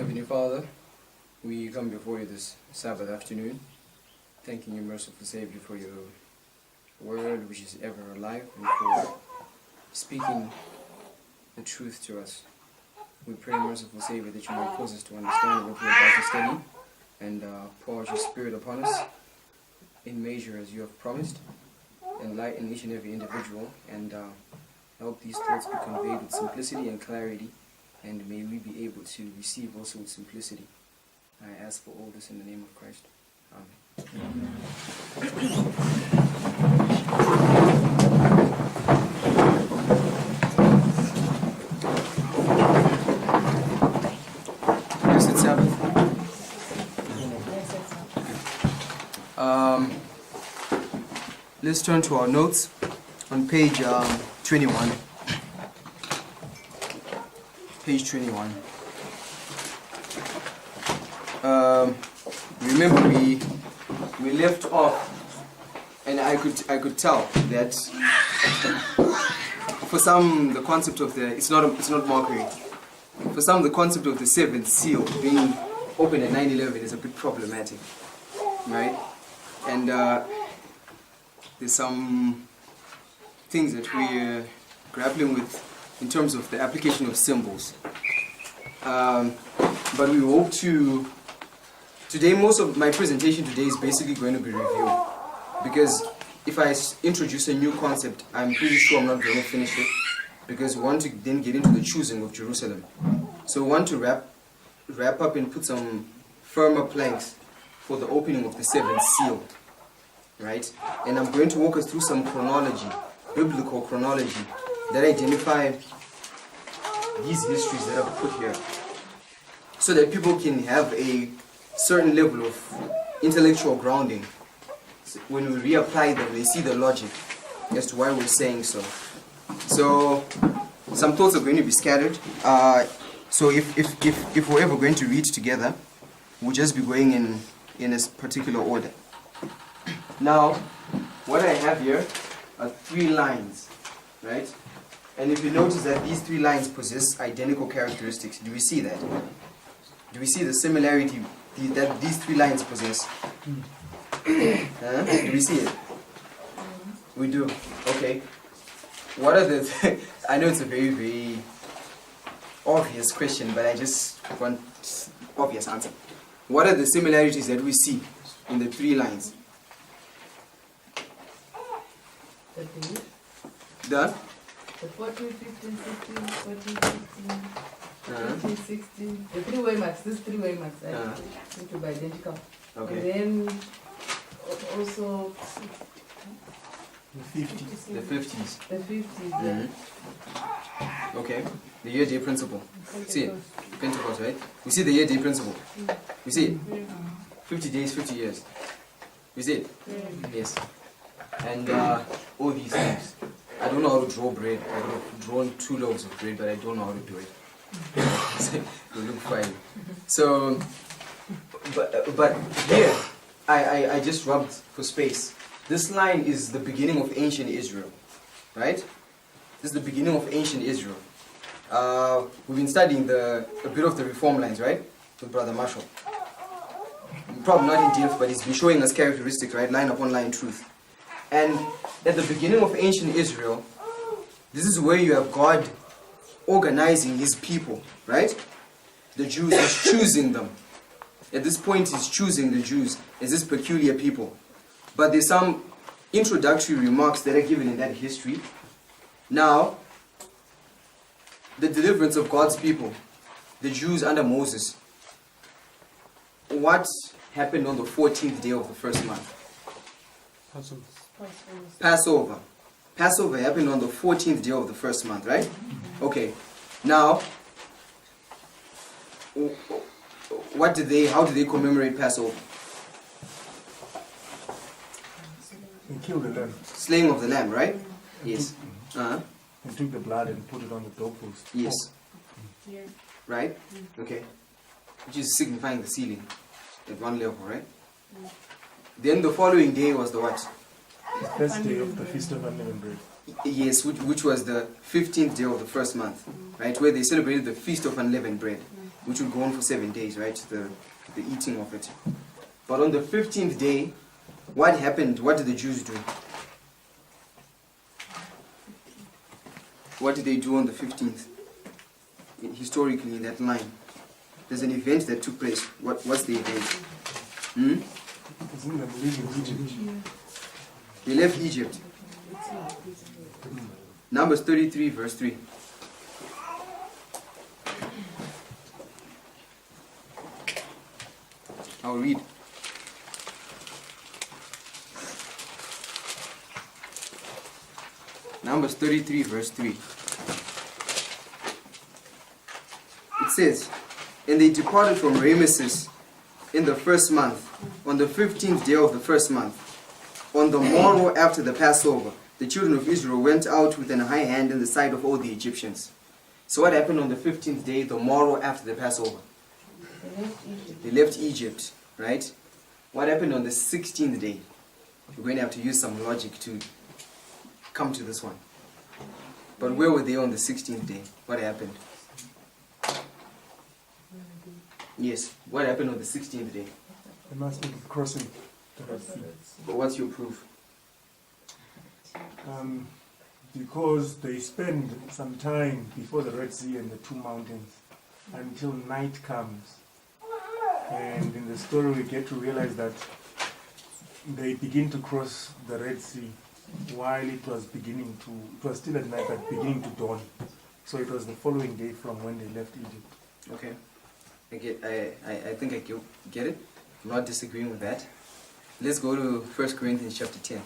Heavenly Father, we come before you this Sabbath afternoon, thanking you, merciful Savior, for your word which is ever alive and for speaking the truth to us. We pray, merciful Savior, that you may cause us to understand what we are about to study and pour out your Spirit upon us in measure as you have promised, enlighten each and every individual, and help these thoughts be conveyed with simplicity and clarity, and may we be able to receive also with simplicity. I ask for all this in the name of Christ. Amen. Blessed Sabbath. Let's turn to our notes on page 21. Page 21. Remember we left off, and I could tell that for some the concept of the it's not mockery. For some the concept of the seventh seal being open at 9/11 is a bit problematic, right? And there's some things that we're grappling with in terms of the application of symbols. But we hope to... Today, most of my presentation today is basically going to be review. Because if I introduce a new concept, I'm pretty sure I'm not going to finish it. Because we want to then get into the choosing of Jerusalem. So we want to wrap up and put some firmer planks for the opening of the seventh seal. Right? And I'm going to walk us through some chronology, biblical chronology, that identify these histories that I've put here, so that people can have a certain level of intellectual grounding. So when we reapply them, they see the logic as to why we're saying so. So some thoughts are going to be scattered. So if we're ever going to read together, we'll just be going in a particular order. Now, what I have here are 3 lines, right? And if you notice that these 3 lines possess identical characteristics, do we see that? Do we see the similarity that these 3 lines possess? Do we see it? We do. Okay. What are the... I know it's a very, very obvious question, but I just want obvious answer. What are the similarities that we see in the 3 lines? The 14, 15, 16, 14, 15, 15, 16. The 3-way marks, these 3-way marks need to be identical. Okay. And then also the 50s. The 50s, Mm-hmm. Okay. The year-day principle. See it? Pentecost, right? We see the year-day principle. We see it? 50 days, 50 years. We see it? Yes. And all these things. I don't know how to draw bread. I could have drawn 2 loaves of bread, but I don't know how to do it. They look fine. So, but here, I just rubbed for space. This line is the beginning of ancient Israel, right? This is the beginning of ancient Israel. We've been studying a bit of the reform lines, right? With Brother Marshall. Probably not in depth, but he's been showing us characteristics, right? Line upon line truth. And at the beginning of ancient Israel, this is where you have God organizing his people, right? The Jews, he's choosing them. At this point, he's choosing the Jews as this peculiar people. But there's some introductory remarks that are given in that history. Now, the deliverance of God's people, the Jews under Moses. What happened on the 14th day of the first month? Passover. Passover happened on the 14th day of the first month, right? Okay. Now, how did they commemorate Passover? They killed the lamb. Slaying of the lamb, right? Yes. They took the blood and put it on the doorpost. Yes. Right? Okay. Which is signifying the sealing at one level, right? Then the following day was the what? The first day of the Feast of Unleavened Bread. Yes, which was the 15th day of the first month, right? Where they celebrated the Feast of Unleavened Bread. which would go on for 7 days, right? The eating of it. But on the 15th day, what happened? What did the Jews do? What did they do on the 15th? Historically, in that line, there's an event that took place. What's the event? It's in them leaving Egypt. They left Egypt. Numbers 33, verse 3. I'll read. Numbers 33, verse 3. It says, "And they departed from Ramesses in the first month, on the 15th day of the first month. On the morrow after the Passover, the children of Israel went out with an high hand in the sight of all the Egyptians." So what happened on the 15th day, the morrow after the Passover? They left Egypt, right? What happened on the 16th day? We're going to have to use some logic to come to this one. But where were they on the 16th day? What happened? Yes, what happened on the 16th day? They must be crossing the Red Sea. But what's your proof? Because they spend some time before the Red Sea and the two mountains until night comes. And in the story we get to realize that they begin to cross the Red Sea while it was still at night but beginning to dawn. So it was the following day from when they left Egypt. Okay. I think I get it. I'm not disagreeing with that. Let's go to 1 Corinthians chapter 10.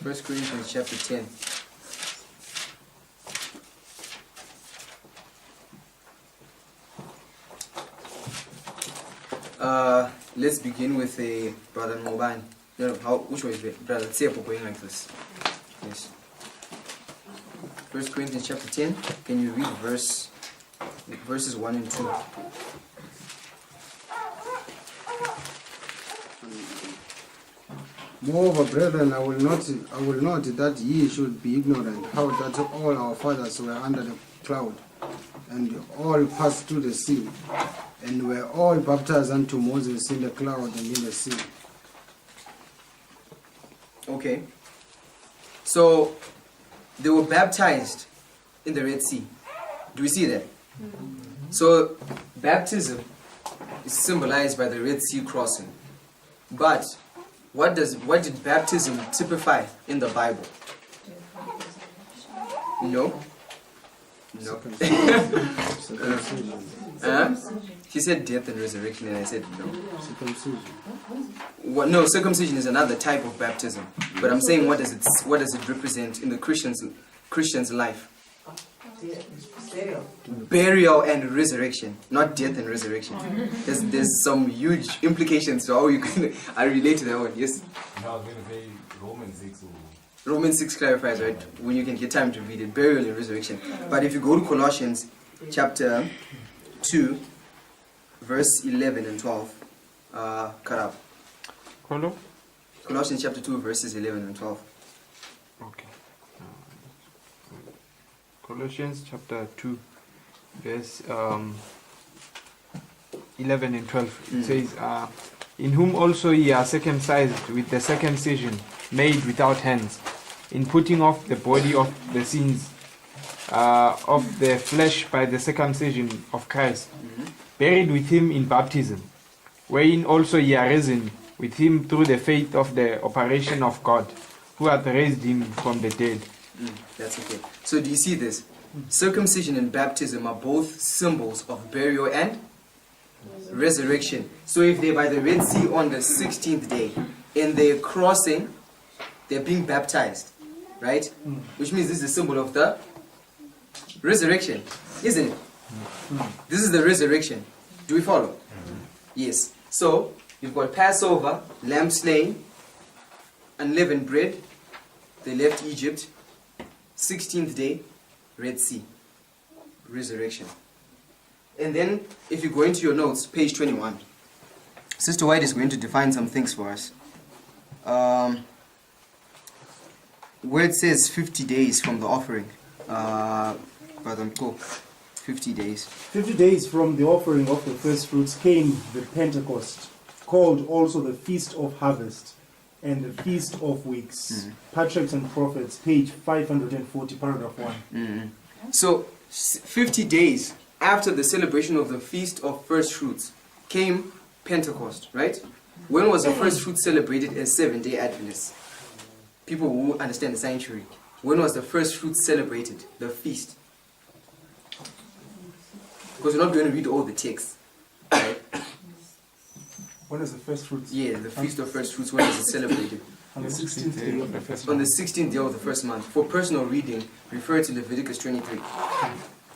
First Corinthians chapter 10. Let's begin with a brother Moban. No, which way is it? Brother Tsepo going like this. Yes. 1 Corinthians chapter 10. Can you read verses 1 and 2? Moreover, brethren, I will not that ye should be ignorant how that all our fathers were under the cloud, and all passed through the sea, and were all baptized unto Moses in the cloud and in the sea. Okay. So they were baptized in the Red Sea. Do we see that? So baptism is symbolized by the Red Sea crossing. But what did baptism typify in the Bible? No. No. He said death and resurrection, and I said no. Circumcision. No, circumcision is another type of baptism. But I'm saying, what does it represent in the Christian's life? Burial and resurrection, not death and resurrection. There's some huge implications to how you can I relate to that one. Yes. Now I was going to say Romans 6. Romans 6 clarifies, right? When you can get time to read it, burial and resurrection. But if you go to Colossians chapter 2, verse 11 and 12, cut up. Colossians chapter 2, verses 11 and 12. Okay. Colossians chapter 2, verse 11 and 12. It says, "In whom also ye are circumcised with the circumcision made without hands, in putting off the body of the sins of the flesh by the circumcision of Christ, buried with him in baptism, wherein also ye are risen with him through the faith of the operation of God, who hath raised him from the dead." That's okay. So do you see this? Circumcision and baptism are both symbols of burial and resurrection. So if they're by the Red Sea on the 16th day, and they're crossing, they're being baptized, right? Which means this is a symbol of the resurrection, isn't it? This is the resurrection. Do we follow? Yes. So you've got Passover, lamb slain, unleavened bread. They left Egypt. 16th day, Red Sea, resurrection. And then, if you go into your notes, page 21, Sister White is going to define some things for us. where it says 50 days from the offering, but I'm cool. 50 days. 50 days from the offering of the first fruits came the Pentecost, called also the Feast of Harvest and the Feast of Weeks. Patriarchs and Prophets, page 540, paragraph 1. So, 50 days after the celebration of the Feast of First Fruits came Pentecost, right? When was the first fruit celebrated as Seventh-day Adventists? People who understand the sanctuary. When was the first fruit celebrated? The feast. Because we're not going to read all the texts. Right? When is the first fruits? Yeah, the Feast of First Fruits, when is it celebrated? On the 16th day of the first On the month. 16th day of the first month. For personal reading, refer to Leviticus 23.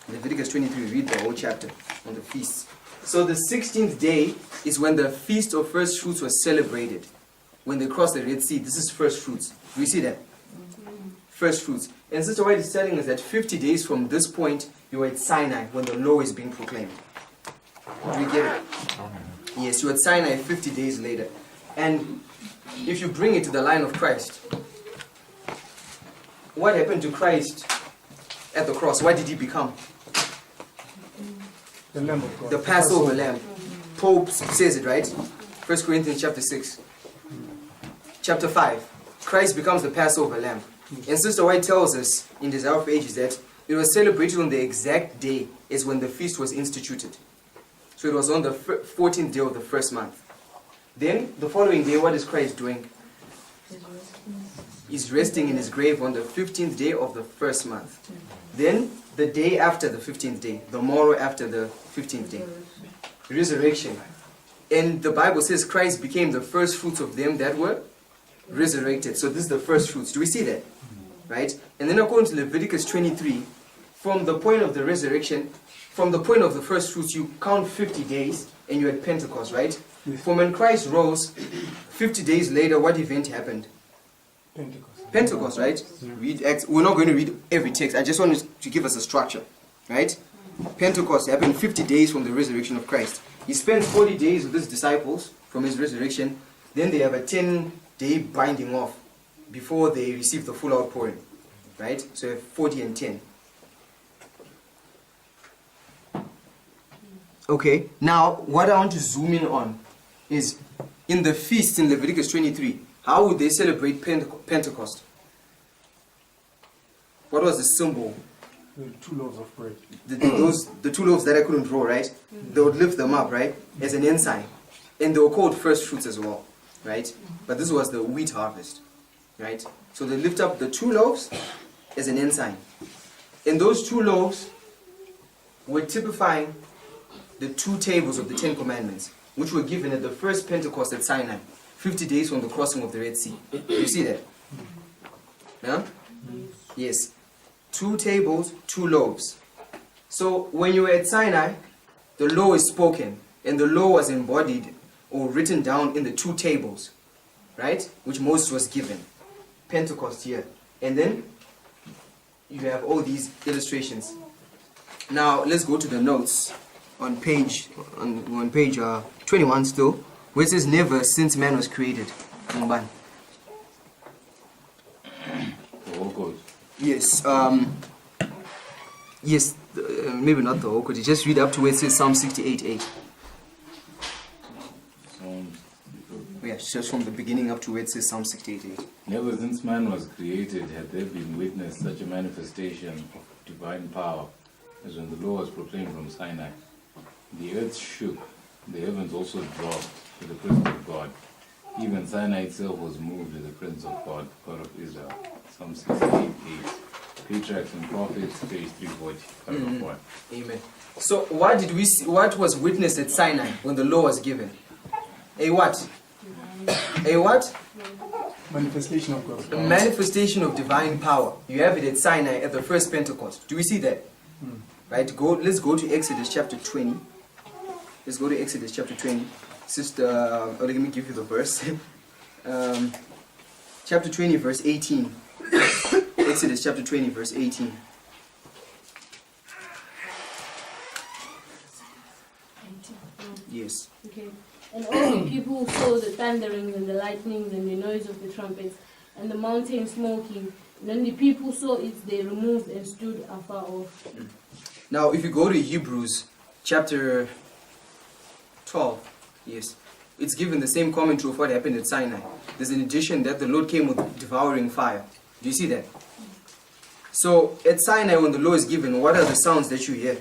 Leviticus 23, read the whole chapter on the feasts. So the 16th day is when the Feast of First Fruits was celebrated. When they crossed the Red Sea, this is first fruits. Do we see that? First fruits. And Sister White is telling us that 50 days from this point, you are at Sinai when the law is being proclaimed. Do we get it? Yes, you are at Sinai 50 days later. And if you bring it to the line of Christ, what happened to Christ at the cross? What did he become? The Lamb of God. The Passover lamb. Pope says it, right? 1 Corinthians chapter 6. Chapter 5. Christ becomes the Passover lamb. And Sister White tells us in Desire of Ages that it was celebrated on the exact day as when the feast was instituted. So it was on the 14th day of the first month. Then, the following day, what is Christ doing? He's resting in his grave on the 15th day of the first month. Then, the day after the 15th day, the morrow after the 15th day, resurrection. And the Bible says Christ became the first fruits of them that were resurrected. So this is the first fruits. Do we see that? Right? And then according to Leviticus 23, from the point of the resurrection, from the point of the first fruits, you count 50 days and you're at Pentecost, right? Yes. From when Christ rose, 50 days later, what event happened? Pentecost. Pentecost, right? Read Acts. We're not going to read every text. I just wanted to give us a structure, right? Pentecost happened 50 days from the resurrection of Christ. He spent 40 days with his disciples from his resurrection. Then they have a 10-day binding off before they receive the full outpouring, right? So you have 40 and 10. Okay, now what I want to zoom in on is in the feast in Leviticus 23, how would they celebrate Pentecost? What was the symbol? The 2 loaves of bread. The 2 loaves that I couldn't draw, right? They would lift them up, right? As an ensign. And they were called first fruits as well, right? But this was the wheat harvest, right? So they lift up the 2 loaves as an ensign. And those 2 loaves were typifying the 2 tables of the 10 Commandments, which were given at the first Pentecost at Sinai, 50 days from the crossing of the Red Sea. You see that? Yeah? Yes. 2 tables, 2 loaves. So when you were at Sinai, the law is spoken, and the law was embodied or written down in the 2 tables, right? Which Moses was given. Pentecost here. And then you have all these illustrations. Now let's go to the notes on page 21 still, where it says never since man was created. Yes, yes, maybe not the whole. Could you just read up to where it says Psalm 68:8? Yeah, just from the beginning up to where it says Psalm 68:8. Never since man was created had there been witnessed such a manifestation of divine power as when the law was proclaimed from Sinai. The earth shook, the heavens also dropped to the presence of God. Even Sinai itself was moved to the presence of God, God of Israel. Psalm 68:8. Patriarchs and Prophets, page 340, paragraph 1. Amen. So what did we see, what was witnessed at Sinai when the law was given? A what? A what? Manifestation of God's A power. manifestation of divine power. You have it at Sinai at the first Pentecost. Do we see that? Right? Let's go to Exodus chapter 20. Let's go to Exodus chapter 20. Sister, let me give you the verse. Chapter 20, verse 18. Exodus chapter 20, verse 18. Yes. Okay. And all the people saw the thunderings and the lightnings and the noise of the trumpets and the mountain smoking When the people saw it, they removed and stood afar off. Now, if you go to Hebrews chapter 12, yes, it's given the same commentary of what happened at Sinai. There's an addition that the Lord came with devouring fire. Do you see that? So, at Sinai, when the law is given, what are the sounds that you hear?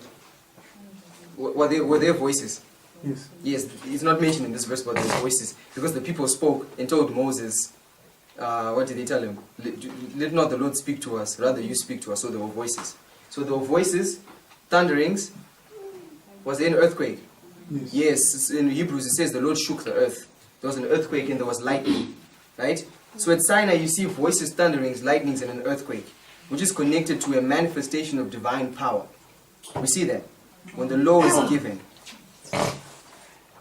Were there voices? Yes. Yes, it's not mentioned in this verse, but there's voices. Because the people spoke and told Moses, what did they tell him? Let not the Lord speak to us, rather you speak to us. So there were voices. So there were voices, thunderings. Was there an earthquake? Yes. Yes, in Hebrews it says the Lord shook the earth. There was an earthquake and there was lightning. Right? So at Sinai you see voices, thunderings, lightnings, and an earthquake, which is connected to a manifestation of divine power. We see that when the law is given.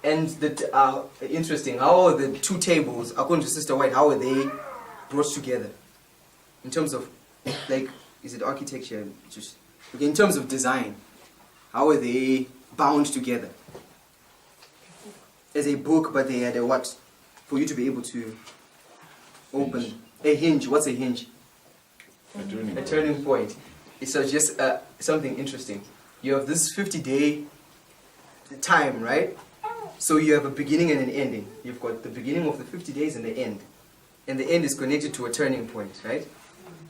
And that interesting, how are the two tables, according to Sister White, how are they brought together? In terms of, like, is it architecture? Just, okay, in terms of design, how are they bound together? As a book, but they had a what? For you to be able to open. Hinge. A hinge. What's a hinge? A A turning point. It's just something interesting. You have this 50-day time, right? So you have a beginning and an ending. You've got the beginning of the 50 days and the end. And the end is connected to a turning point, right?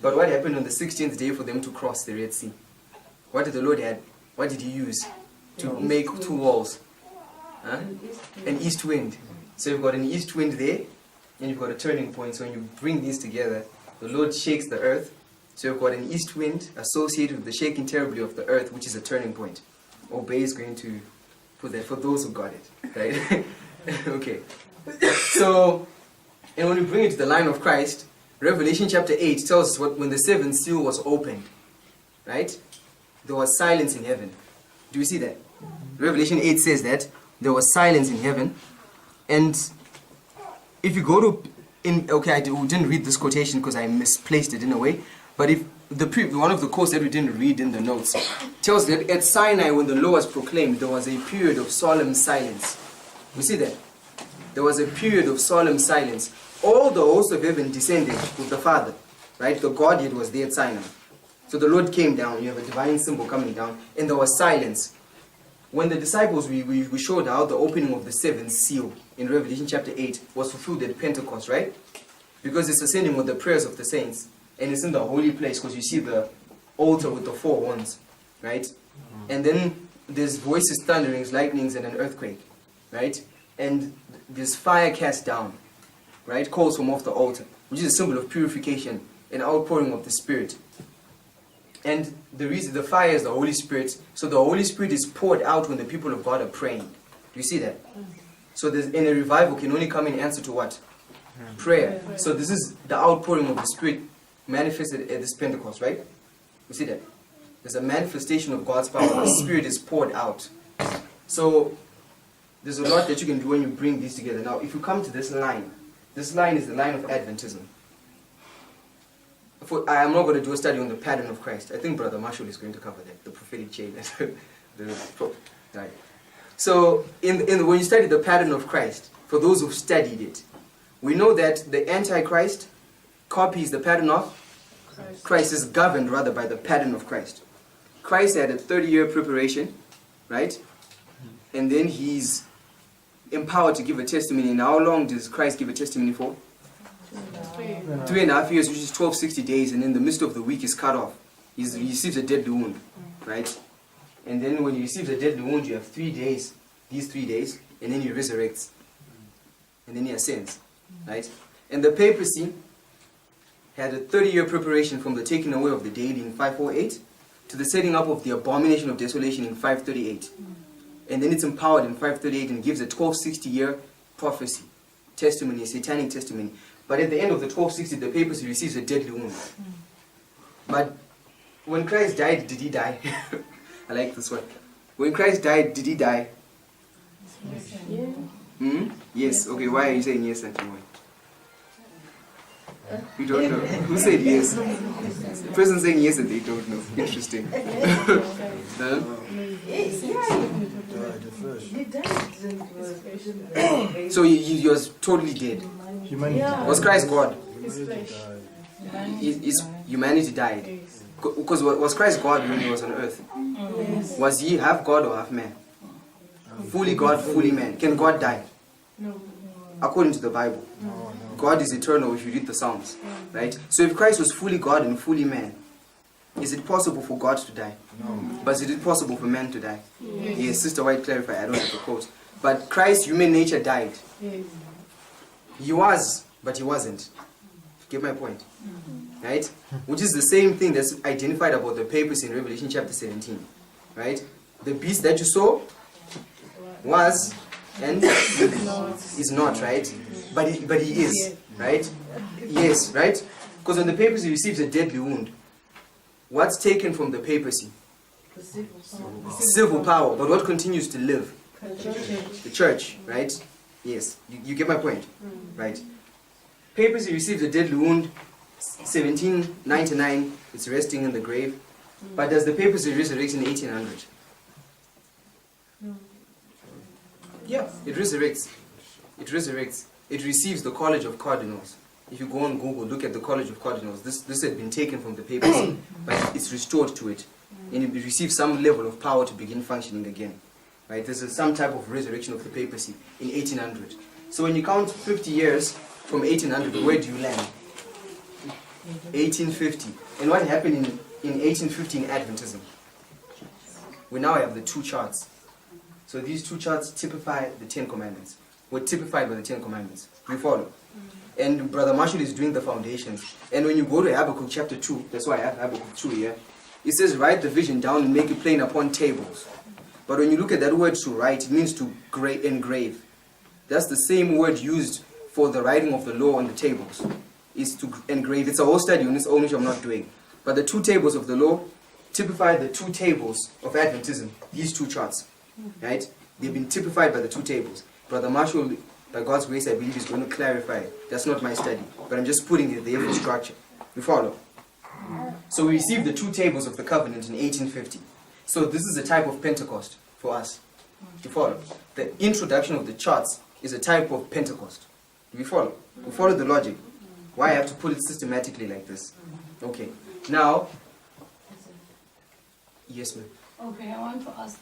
But what happened on the 16th day for them to cross the Red Sea? What did the Lord add? What did he use to make two walls? Huh? An east wind. So you've got an east wind there, and you've got a turning point. So when you bring these together, the Lord shakes the earth. So you've got an east wind associated with the shaking terribly of the earth, which is a turning point. Obey is going to put that for those who got it, right? Okay. So, and when we bring it to the line of Christ, Revelation chapter 8 tells us when the seventh seal was opened, right? There was silence in heaven. Do you see that? Revelation 8 says that there was silence in heaven. And if you go to, we didn't read this quotation because I misplaced it in a way. But if one of the quotes that we didn't read in the notes tells that at Sinai, when the law was proclaimed, there was a period of solemn silence. We see that? There was a period of solemn silence. All the hosts of heaven descended with the Father, right? The Godhead was there at Sinai. So the Lord came down. You have a divine symbol coming down, and there was silence. When the disciples, we showed how the opening of the seventh seal in Revelation chapter 8 was fulfilled at Pentecost, right? Because it's ascending with the prayers of the saints. And it's in the holy place because you see the altar with the four horns, right? And then there's voices, thunderings, lightnings, and an earthquake, right? And there's fire cast down, right? Coals from off the altar, which is a symbol of purification and outpouring of the Spirit. And the reason the fire is the Holy Spirit, so the Holy Spirit is poured out when the people of God are praying. Do you see that? So in a revival can only come in answer to what? Prayer. So this is the outpouring of the Spirit manifested at this Pentecost, right? You see that? There's a manifestation of God's power. The Spirit is poured out. So there's a lot that you can do when you bring these together. Now, if you come to this line is the line of Adventism. I'm not going to do a study on the pattern of Christ. I think Brother Marshall is going to cover that, the prophetic chain. Right. So when you study the pattern of Christ, for those who've studied it, we know that the Antichrist copies the pattern of Christ, is governed rather by the pattern of Christ. Christ had a 30-year preparation, right? And then he's empowered to give a testimony. And how long does Christ give a testimony for? 3.5 years, which is 1260 days. And in the midst of the week, he's cut off. He receives a deadly wound, right? And then when he receives a deadly wound, you have 3 days, these 3 days, and then he resurrects. And then he ascends, right? And the papacy had a 30-year preparation from the taking away of the deity in 548 to the setting up of the abomination of desolation in 538. And then it's empowered in 538 and gives a 1260-year prophecy, testimony, satanic testimony. But at the end of the 1260, the papacy receives a deadly wound. But when Christ died, did he die? I like this one. When Christ died, did he die? Yeah. Yes. Okay, why are you saying yes and why? You don't know. Who said yes? The person saying yes and they don't know. Interesting. Huh? So he was totally dead. Humanity. Was Christ God? humanity died. Yes. Because was Christ God when he was on earth? Yes. Was he half God or half man? Fully God, fully man. Can God die? No. According to the Bible. God is eternal if you read the Psalms. Right? So if Christ was fully God and fully man, is it possible for God to die? No. But is it possible for man to die? Yes, Sister White clarified, I don't have the quote. But Christ's human nature died. Yes. He was, but he wasn't. Get my point? Right? Which is the same thing that's identified about the papacy in Revelation chapter 17. Right? The beast that you saw was and is not, right? But he is, right? Yes, right? Because when the papacy receives a deadly wound, what's taken from the papacy? Civil power. But what continues to live? The church, right? Yes. You get my point? Right? Papacy receives a deadly wound, 1799, it's resting in the grave. But does the papacy resurrect in 1800? Yeah, it resurrects. It resurrects. It receives the College of Cardinals. If you go on Google, look at the College of Cardinals. This had been taken from the papacy, but it's restored to it. And it receives some level of power to begin functioning again. Right? This is some type of resurrection of the papacy in 1800. So when you count 50 years from 1800, where do you land? 1850. And what happened in 1850 in Adventism? We now have the two charts. So these two charts typify the 10 Commandments. We're typified by the 10 Commandments. We follow. And Brother Marshall is doing the foundations. And when you go to Habakkuk chapter 2, that's why I have Habakkuk 2 here, it says write the vision down and make it plain upon tables. But when you look at that word to write, it means to engrave. That's the same word used for the writing of the law on the tables. Is to engrave. It's a whole study on its own which I'm not doing. But the two tables of the law typify the two tables of Adventism. These two charts. Right? They've been typified by the two tables. Brother Marshall, by God's grace, I believe is going to clarify it. That's not my study. But I'm just putting it there for structure. You follow? So we received the two tables of the covenant in 1850. So this is a type of Pentecost for us. You follow? The introduction of the charts is a type of Pentecost. Do we follow? We follow the logic. Why I have to put it systematically like this? Okay. Now, yes, ma'am. Okay, I want to ask,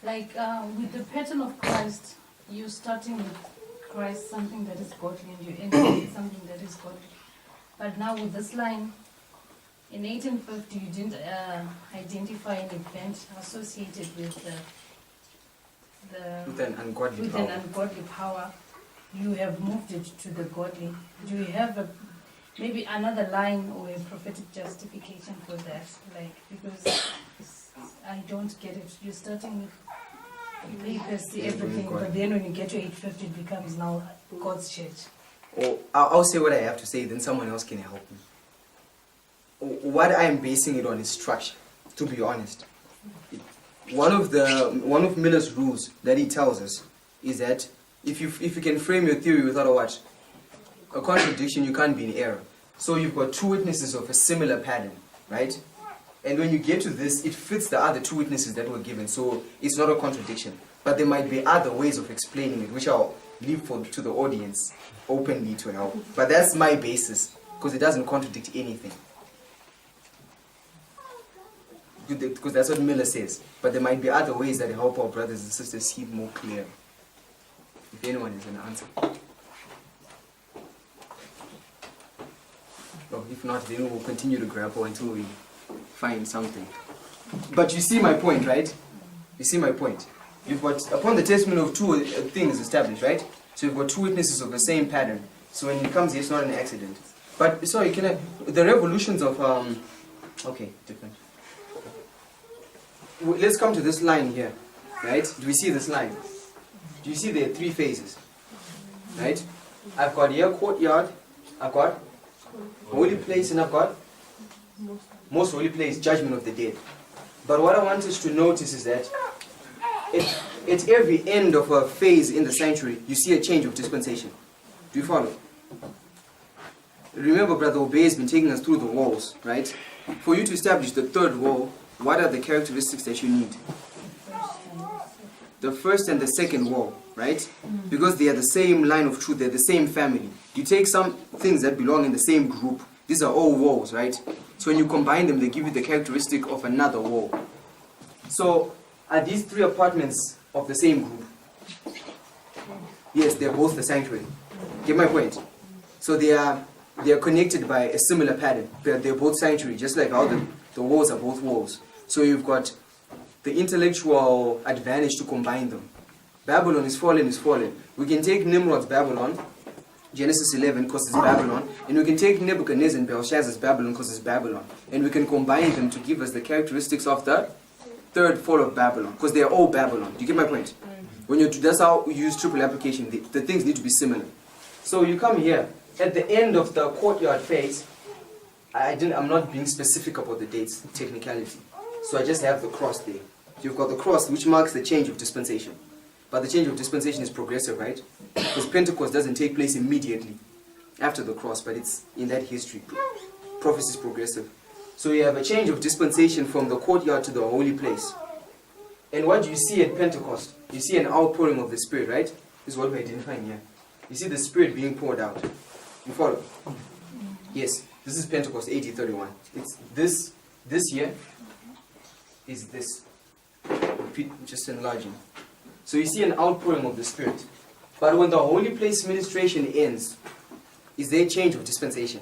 like with the pattern of Christ, you're starting with Christ, something that is godly, and you end with something that is godly. But now with this line, in 1850, you didn't identify an event associated with With an ungodly power. an ungodly power. You have moved it to the godly. Do you have maybe another line or a prophetic justification for that? Like, because I don't get it. You're starting with papacy, everything, but then when you get to 850, it becomes now God's church. Or I'll say what I have to say, then someone else can help me. What I am basing it on is structure, to be honest. One of Miller's rules that he tells us is that if you can frame your theory without a contradiction, you can't be in error. So you've got two witnesses of a similar pattern, right? And when you get to this, it fits the other two witnesses that were given, so it's not a contradiction. But there might be other ways of explaining it, which I'll leave to the audience openly to help. But that's my basis, because it doesn't contradict anything. Because that's what Miller says. But there might be other ways that help our brothers and sisters see it more clear. If anyone has an answer. Well, if not, then we'll continue to grapple until we find something. But you see my point, right? You see my point. You've got, upon the testimony of two things established, right? So you've got two witnesses of the same pattern. So when it comes here, it's not an accident. But, sorry, the revolutions of, okay, different. Let's come to this line here, right? Do we see this line? Do you see there are three phases, right? I've got here courtyard, I've got holy place, and I've got most holy place, judgment of the dead. But what I want us to notice is that at every end of a phase in the sanctuary, you see a change of dispensation. Do you follow? Remember, Brother Obey has been taking us through the walls, right? For you to establish the third wall, what are the characteristics that you need? The first and the second wall, right? Because they are the same line of truth, they're the same family. You take some things that belong in the same group, These are all walls, right? So when you combine them, they give you the characteristic of another wall. So are these three apartments of the same group? Yes, they're both the sanctuary. Get my point? So they are connected by a similar pattern. They're both sanctuary, just like how the walls are both walls. So you've got the intellectual advantage to combine them. Babylon is fallen, is fallen. We can take Nimrod's Babylon, Genesis 11, because it's Babylon, and we can take Nebuchadnezzar and Belshazzar's Babylon, because it's Babylon, and we can combine them to give us the characteristics of the third fall of Babylon, because they are all Babylon. Do you get my point? That's how we use triple application. The things need to be similar. So you come here at the end of the courtyard phase. I'm not being specific about the dates, technicality. So I just have the cross there. You've got the cross, which marks the change of dispensation. But the change of dispensation is progressive, right? Because Pentecost doesn't take place immediately after the cross, but it's in that history. Prophecy is progressive. So you have a change of dispensation from the courtyard to the holy place. And what do you see at Pentecost? You see an outpouring of the Spirit, right? This is what we're identifying here. You see the Spirit being poured out. You follow? Yes. This is Pentecost, AD 31. It's this year is this. Repeat, just enlarging. So you see an outpouring of the Spirit. But when the holy place ministration ends, is there a change of dispensation?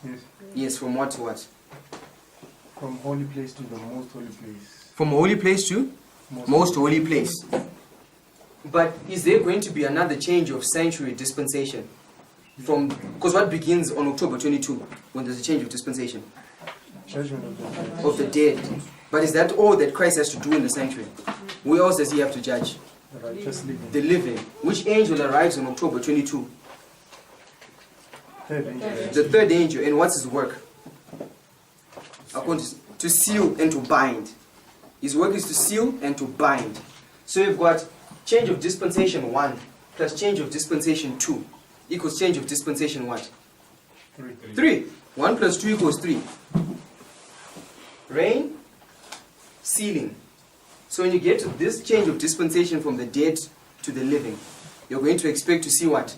Yes. Yes, from what to what? From holy place to the most holy place. From holy place to most holy place. But is there going to be another change of sanctuary dispensation? Because what begins on October 22 when there's a change of dispensation? Judgment Of the dead. But is that all that Christ has to do in the sanctuary? Who else does he have to judge? The righteous living. The living. Which angel arrives on October 22? Third angel. The third angel. And what's his work? To seal and to bind. His work is to seal and to bind. So you've got change of dispensation 1 plus change of dispensation 2 equals change of dispensation what? 3. 1 plus 2 equals 3. Rain, sealing. So when you get to this change of dispensation from the dead to the living, you're going to expect to see what?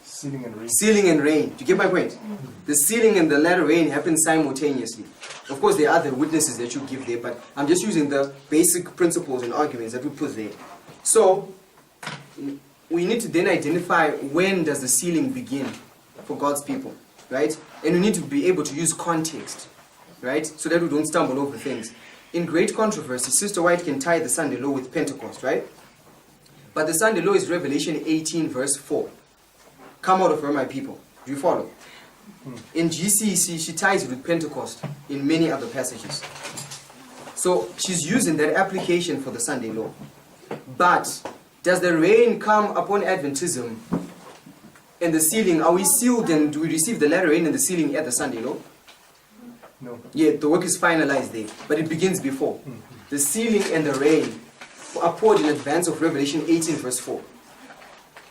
Sealing and rain. Sealing and rain. Do you get my point? The sealing and the latter rain happen simultaneously. Of course, there are other witnesses that you give there, but I'm just using the basic principles and arguments that we put there. So, we need to then identify when does the sealing begin for God's people, right? And we need to be able to use context, right? So that we don't stumble over things. In great controversy, Sister White can tie the Sunday law with Pentecost, right? But the Sunday law is Revelation 18 verse 4. Come out of her, my people. Do you follow? In GC, she ties it with Pentecost in many other passages. So she's using that application for the Sunday law. But does the rain come upon Adventism and the sealing? Are we sealed and do we receive the latter rain and the sealing at the Sunday law? No. Yeah, the work is finalized there, but it begins before. The sealing and the rain are poured in advance of Revelation 18 verse 4.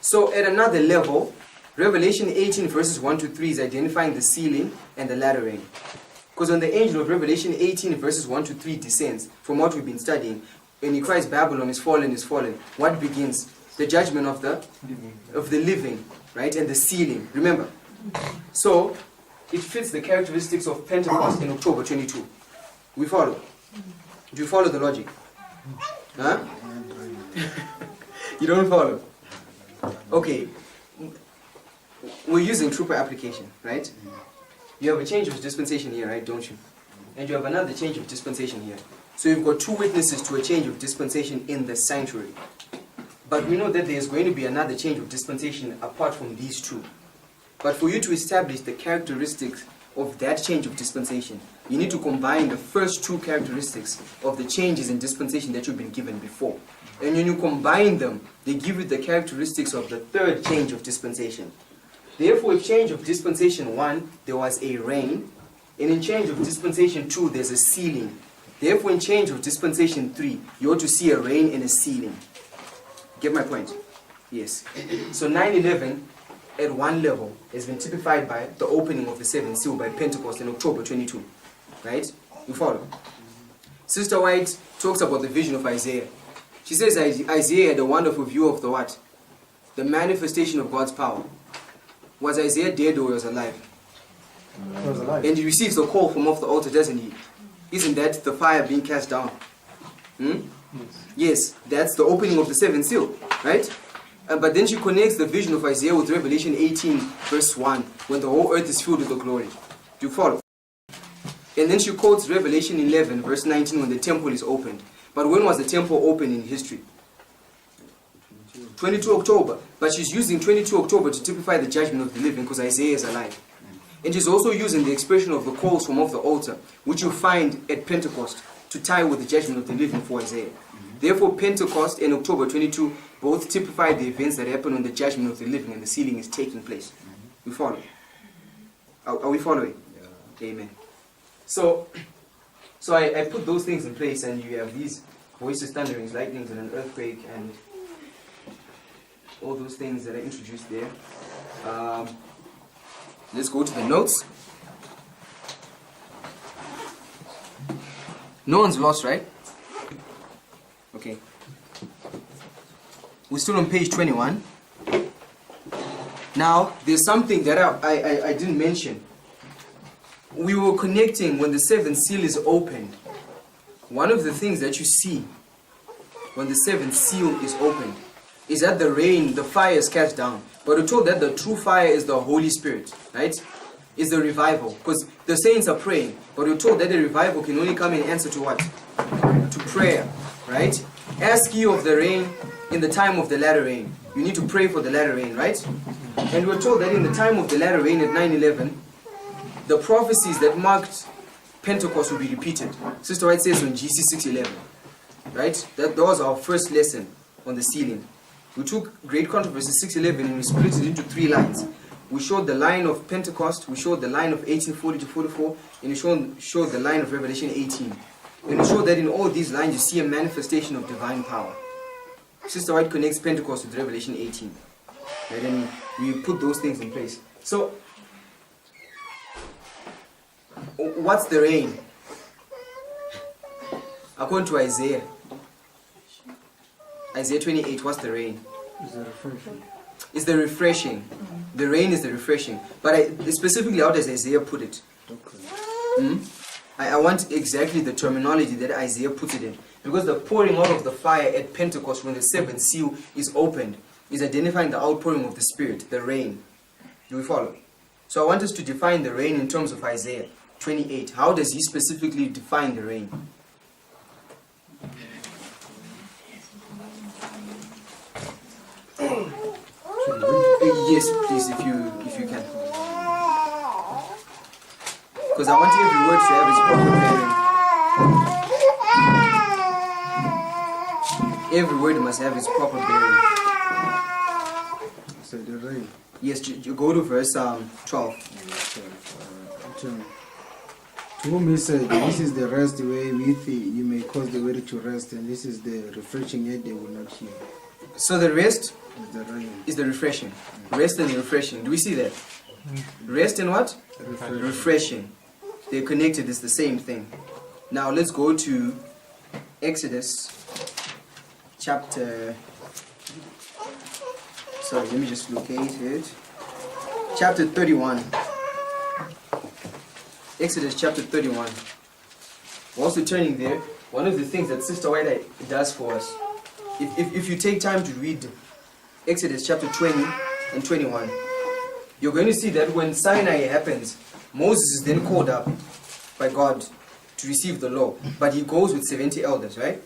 So at another level, Revelation 18 verses 1 to 3 is identifying the sealing and the latter rain. Because when the angel of Revelation 18 verses 1 to 3 descends, from what we've been studying, when he cries, Babylon is fallen, what begins? The judgment of the living, right? And the sealing, remember? So, it fits the characteristics of Pentecost in October 22. We follow? Do you follow the logic? Huh? You don't follow? Okay. We're using trooper application, right? You have a change of dispensation here, right? Don't you? And you have another change of dispensation here. So you've got two witnesses to a change of dispensation in the sanctuary. But we know that there's going to be another change of dispensation apart from these two. But for you to establish the characteristics of that change of dispensation, you need to combine the first two characteristics of the changes in dispensation that you've been given before. And when you combine them, they give you the characteristics of the third change of dispensation. Therefore, in change of dispensation 1, there was a rain. And in change of dispensation 2, there's a sealing. Therefore, in change of dispensation 3, you ought to see a rain and a sealing. Get my point? Yes. So 9/11, at one level, has been typified by the opening of the seventh seal by Pentecost in October 22. Right? You follow? Sister White talks about the vision of Isaiah. She says Isaiah had a wonderful view of the what? The manifestation of God's power. Was Isaiah dead or was alive? He was alive. And he receives the call from off the altar, doesn't he? Isn't that the fire being cast down? Yes, that's the opening of the seventh seal, right? But then she connects the vision of Isaiah with Revelation 18, verse 1, when the whole earth is filled with the glory. Do you follow? And then she quotes Revelation 11, verse 19, when the temple is opened. But when was the temple opened in history? 22 October. But she's using 22 October to typify the judgment of the living because Isaiah is alive. And she's also using the expression of the calls from off the altar, which you find at Pentecost, to tie with the judgment of the living for Isaiah. Therefore, Pentecost and October 22 both typify the events that happen when the judgment of the living and the sealing is taking place. We follow? Are we following? Yeah. Amen. So I put those things in place, and you have these voices, thunderings, lightnings, and an earthquake, and all those things that I introduced there. Let's go to the notes. No one's lost, right? Okay. We're still on page 21. Now, there's something that I didn't mention. We were connecting when the seventh seal is opened. One of the things that you see when the seventh seal is opened is that the rain, the fire is cast down. But we're told that the true fire is the Holy Spirit, right? Is the revival. Because the saints are praying. But we're told that the revival can only come in answer to what? To prayer, right? Ask ye of the rain in the time of the latter rain. You need to pray for the latter rain, right? And we're told that in the time of the latter rain at 9/11, the prophecies that marked Pentecost will be repeated. Sister White says on GC 6:11, right? That was our first lesson on the sealing. We took Great Controversy 6:11 and we split it into 3 lines. We showed the line of Pentecost, we showed the line of 1840 to 44, and we showed the line of Revelation 18. And we showed that in all these lines you see a manifestation of divine power. Sister White connects Pentecost with Revelation 18. Right? And we put those things in place. So, what's the rain? According to Isaiah 28, what's the rain? It's a refreshing. It's the refreshing. The rain is the refreshing. But specifically, how does Isaiah put it? I want exactly the terminology that Isaiah puts it in. Because the pouring out of the fire at Pentecost when the seventh seal is opened is identifying the outpouring of the Spirit, the rain. Do we follow? So I want us to define the rain in terms of Isaiah 28. How does he specifically define the rain? Yes, please, if you can. Because I want every word to have its proper bearing. Every word must have its proper bearing. So the rain. Yes, you go to verse 12. To whom he said, this is the rest wherewith you may cause the weary to rest, and this is the refreshing yet they will not hear. So the rest The rain. is the refreshing. Rest and the refreshing. Do we see that? Rest and what? Refreshing. They're connected, it's the same thing. Now let's go to Exodus chapter... Sorry, let me just locate it. Chapter 31. Exodus chapter 31. We're also turning there. One of the things that Sister White does for us, if you take time to read Exodus chapter 20 and 21, you're going to see that when Sinai happens, Moses is then called up by God to receive the law. But he goes with 70 elders, right?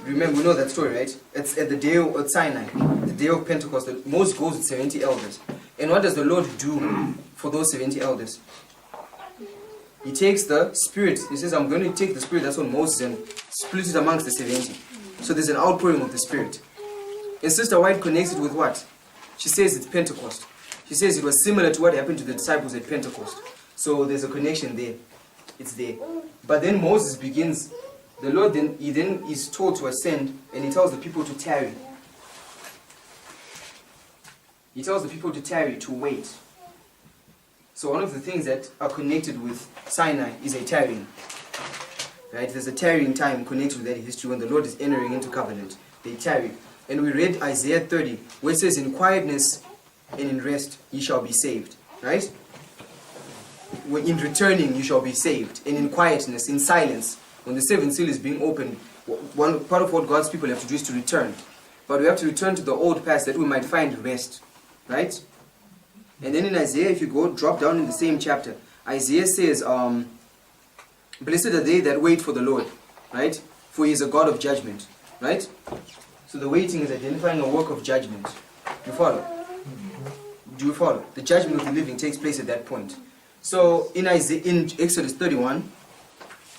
Remember, we know that story, right? It's at the day of Sinai, the day of Pentecost, that Moses goes with 70 elders. And what does the Lord do for those 70 elders? He takes the Spirit. He says, I'm going to take the Spirit that's on Moses and split it amongst the 70. So there's an outpouring of the Spirit. And Sister White connects it with what? She says it's Pentecost. She says it was similar to what happened to the disciples at Pentecost. So there's a connection there. It's there. But then Moses begins, the Lord then is told to ascend, and he tells the people to tarry. He tells the people to tarry, to wait. So one of the things that are connected with Sinai is a tarrying. Right? There's a tarrying time connected with that history when the Lord is entering into covenant. They tarry. And we read Isaiah 30, where it says, in quietness and in rest ye shall be saved. Right? in returning you shall be saved, and in quietness, in silence, when the seventh seal is being opened, one part of what God's people have to do is to return. But we have to return to the old past that we might find rest. Right? And then in Isaiah, if you drop down in the same chapter, Isaiah says, blessed are they that wait for the Lord. Right? For he is a God of judgment. Right? So the waiting is identifying a work of judgment. Do you follow? Do you follow? The judgment of the living takes place at that point. So in Exodus 31,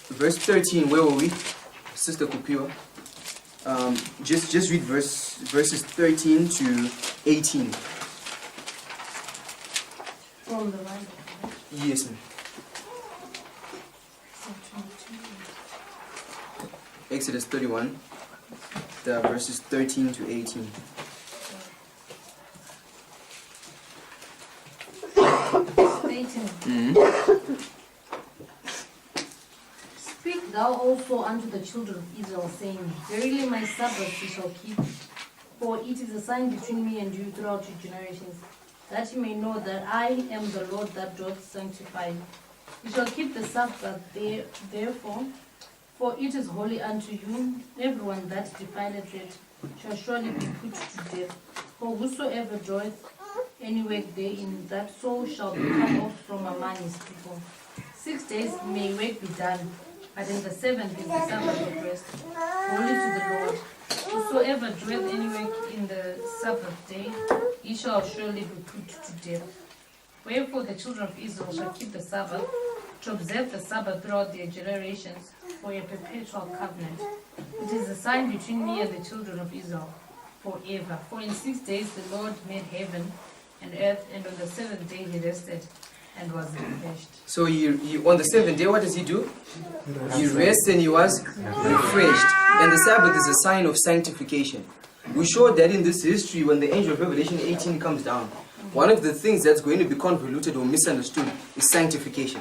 verse 13, where were we? Sister Kupiwa. Just read verses 13 to 18. From the right. Yes, ma'am. Exodus 31, the verses 13 to 18. Speak thou also unto the children of Israel, saying, Verily my Sabbath ye shall keep, for it is a sign between me and you throughout your generations, that ye may know that I am the Lord that doth sanctify you. You shall keep the Sabbath therefore, for it is holy unto you. Everyone that defileth it shall surely be put to death. For whosoever doeth any work therein, that soul shall be cut off from among his people. 6 days may work be done, but in the seventh is the Sabbath of rest, holy to the Lord. Whosoever doeth any work in the Sabbath day, he shall surely be put to death. Wherefore the children of Israel shall keep the Sabbath, to observe the Sabbath throughout their generations, for a perpetual covenant. It is a sign between me and the children of Israel forever. For in 6 days the Lord made heaven and earth, and on the seventh day he rested and was refreshed. So he on the seventh day, what does he do? He rests and he was refreshed. And the Sabbath is a sign of sanctification. We showed that in this history, when the angel of Revelation 18 comes down, one of the things that's going to be convoluted or misunderstood is sanctification,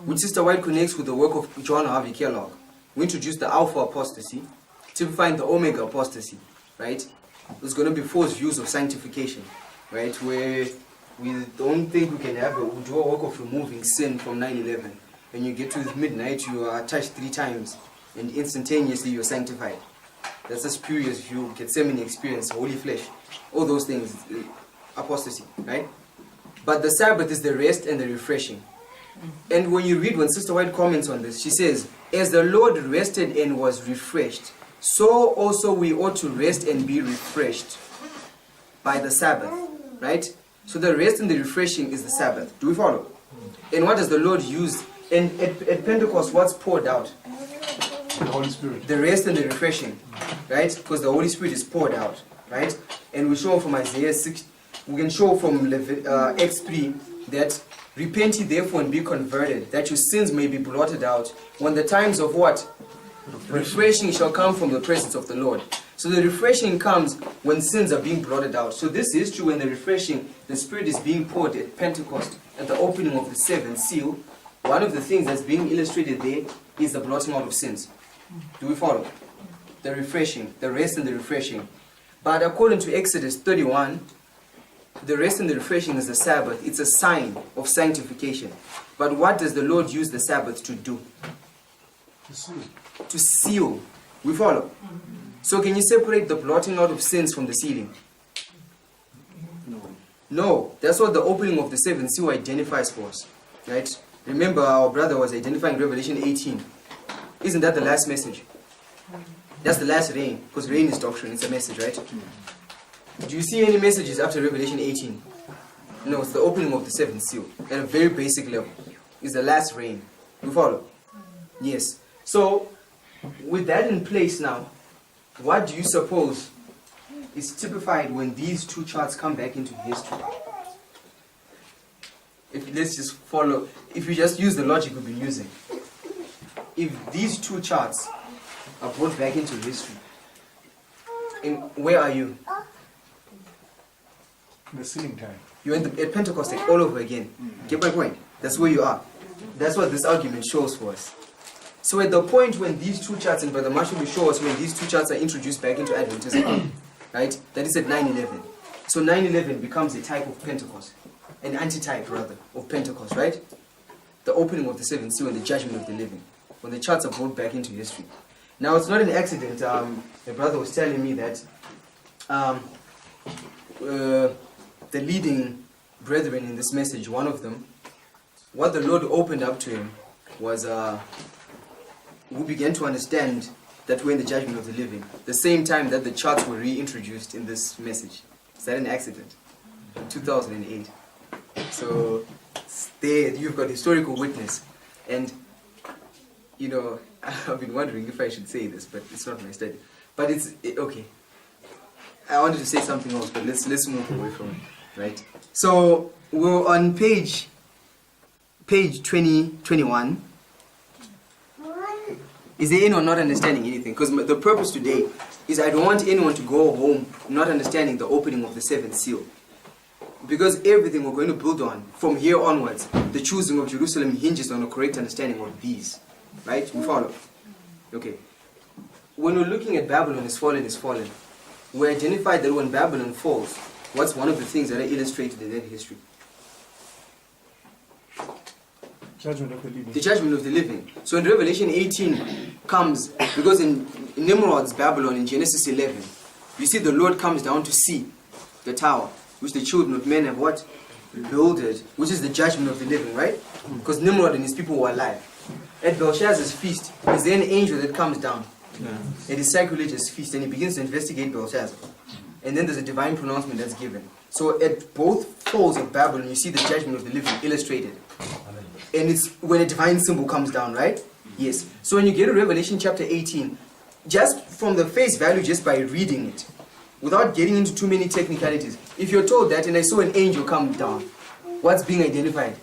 which Sister White connects with the work of John Harvey Kellogg, who introduced the Alpha apostasy, typifying the Omega apostasy, right? There's going to be false views of sanctification, right? Where we don't think we can do a work of removing sin from 9/11. When you get to midnight, you are touched 3 times, and instantaneously you're sanctified. That's a spurious view, Gethsemane experience, holy flesh, all those things, apostasy, right? But the Sabbath is the rest and the refreshing. And when you read, when Sister White comments on this, she says, as the Lord rested and was refreshed, so also we ought to rest and be refreshed by the Sabbath, right? So the rest and the refreshing is the Sabbath. Do we follow? And what does the Lord use? And at Pentecost, what's poured out? The Holy Spirit. The rest and the refreshing, right? Because the Holy Spirit is poured out, right? And we show from Isaiah 6, we can show from Acts 3 that repent ye therefore and be converted, that your sins may be blotted out, when the times of what? Refreshing shall come from the presence of the Lord. So the refreshing comes when sins are being blotted out. So this is true when the refreshing, the Spirit is being poured at Pentecost, at the opening of the seventh seal. One of the things that's being illustrated there is the blotting out of sins. Do we follow? The refreshing, the rest and the refreshing. But according to Exodus 31, the rest and the refreshing is the Sabbath. It's a sign of sanctification. But what does the Lord use the Sabbath to do? To seal. To seal. We follow? So can you separate the blotting out of sins from the sealing? No. That's what the opening of the seventh seal identifies for us. Right? Remember, our brother was identifying Revelation 18. Isn't that the last message? That's the last rain, because rain is doctrine, it's a message, right? Do you see any messages after Revelation 18? No, it's the opening of the seventh seal, at a very basic level. It's the last rain. You follow? Yes. So, with that in place now, what do you suppose is typified when these two charts come back into history? Let's just follow, if you just use the logic we've been using. If these two charts are brought back into history, and where are you? The sealing time. You're at Pentecost all over again. Get my point? That's where you are. That's what this argument shows for us. So at the point when these two charts, and Brother Marshall will show us when these two charts are introduced back into Adventism, right? That is at 9/11. So 9/11 becomes a type of Pentecost, an antitype rather of Pentecost, right? the opening of the seventh seal and the judgment of the living, when the charts are brought back into history. Now, it's not an accident. My brother was telling me that the leading brethren in this message, one of them, what the Lord opened up to him was we began to understand that we're in the judgment of the living, the same time that the charts were reintroduced in this message. Is that an accident? In 2008. So there you've got historical witness. And, you know, I've been wondering if I should say this, but it's not my study. But it's, okay. I wanted to say something else, but let's move away from it, right? So we're on page 21. Is there anyone not understanding anything? Because the purpose today is I don't want anyone to go home not understanding the opening of the seventh seal. Because everything we're going to build on from here onwards, the choosing of Jerusalem hinges on a correct understanding of these. Right? We follow? Okay. When we're looking at Babylon is fallen, we identified that when Babylon falls, what's one of the things that are illustrated in that history? Judgment of the living. The judgment of the living. So in Revelation 18 comes, because in Nimrod's Babylon in Genesis 11, you see the Lord comes down to see the tower, which the children of men have what? Builded, which is the judgment of the living, right? Because Nimrod and his people were alive. At Belshazzar's feast, is there an angel that comes down? At his sacrilegious feast, and he begins to investigate Belshazzar. And then there's a divine pronouncement that's given. So at both falls of Babylon, you see the judgment of the living illustrated. And it's when a divine symbol comes down, right? Yes. So when you get to Revelation chapter 18, just from the face value, just by reading it, without getting into too many technicalities, if you're told that and I saw an angel come down, what's being identified?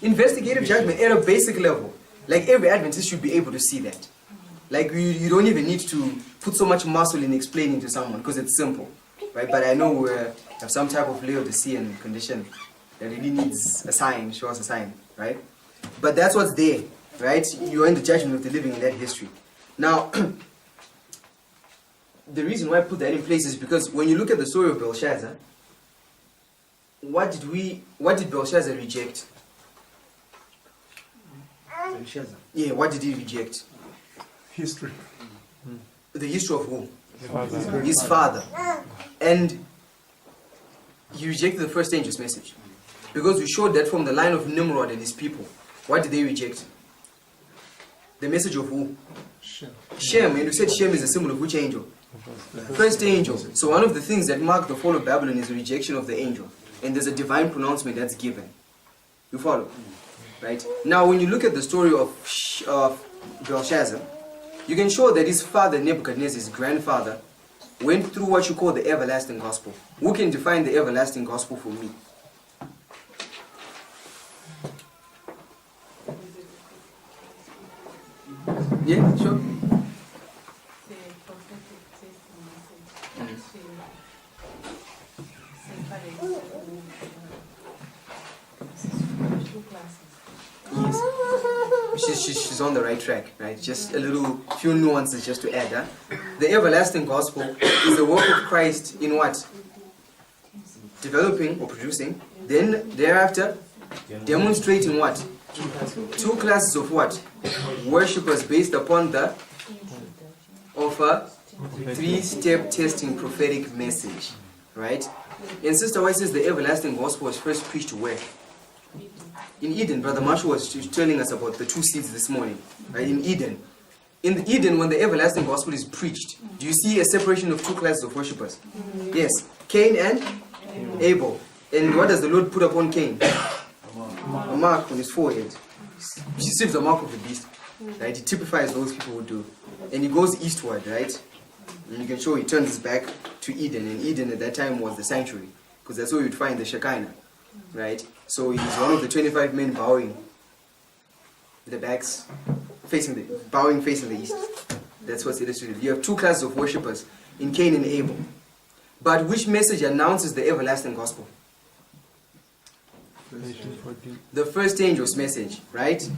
Investigative judgment at a basic level. Like every Adventist should be able to see that. Like you don't even need to put so much muscle in explaining to someone because it's simple, right? But I know we have some type of Laodicean condition that really needs a sign, show us a sign, right? But that's what's there, right? You're in the judgment of the living in that history. Now, the reason why I put that in place is because when you look at the story of Belshazzar, what did Belshazzar reject? Belshazzar. Yeah, what did he reject? History. The history of who? Father. His father. And he rejected the first angel's message. Because we showed that from the line of Nimrod and his people. What did they reject? The message of who? Shem. And we said Shem is a symbol of which angel? First angel. So one of the things that mark the fall of Babylon is the rejection of the angel. And there's a divine pronouncement that's given. You follow? Right? Now when you look at the story of Belshazzar, you can show that his father Nebuchadnezzar, his grandfather, went through what you call the everlasting gospel. Who can define the everlasting gospel for me? Yeah, sure. Yes. She's on the right track, right? Just a few nuances just to add. Huh? The everlasting gospel is the work of Christ in what? Developing or producing. Then thereafter, demonstrating what? Two classes of what? Worshippers based upon the three-step testing prophetic message, right? And Sister White says the everlasting gospel was first preached where? In Eden. Brother Marshall was telling us about the two seeds this morning, right? In Eden. In Eden, when the everlasting gospel is preached, do you see a separation of two classes of worshippers? Yes, Cain and Abel. And what does the Lord put upon Cain? A mark on his forehead. He receives the mark of the beast, right? He typifies those people who do. And he goes eastward, right? And you can show he turns his back to Eden. And Eden at that time was the sanctuary, because that's where you'd find the Shekinah, right? So he's one of the 25 men bowing, the backs facing the east. That's what's illustrated. You have two classes of worshippers in Cain and Abel. But which message announces the everlasting gospel? The first angel's message, right?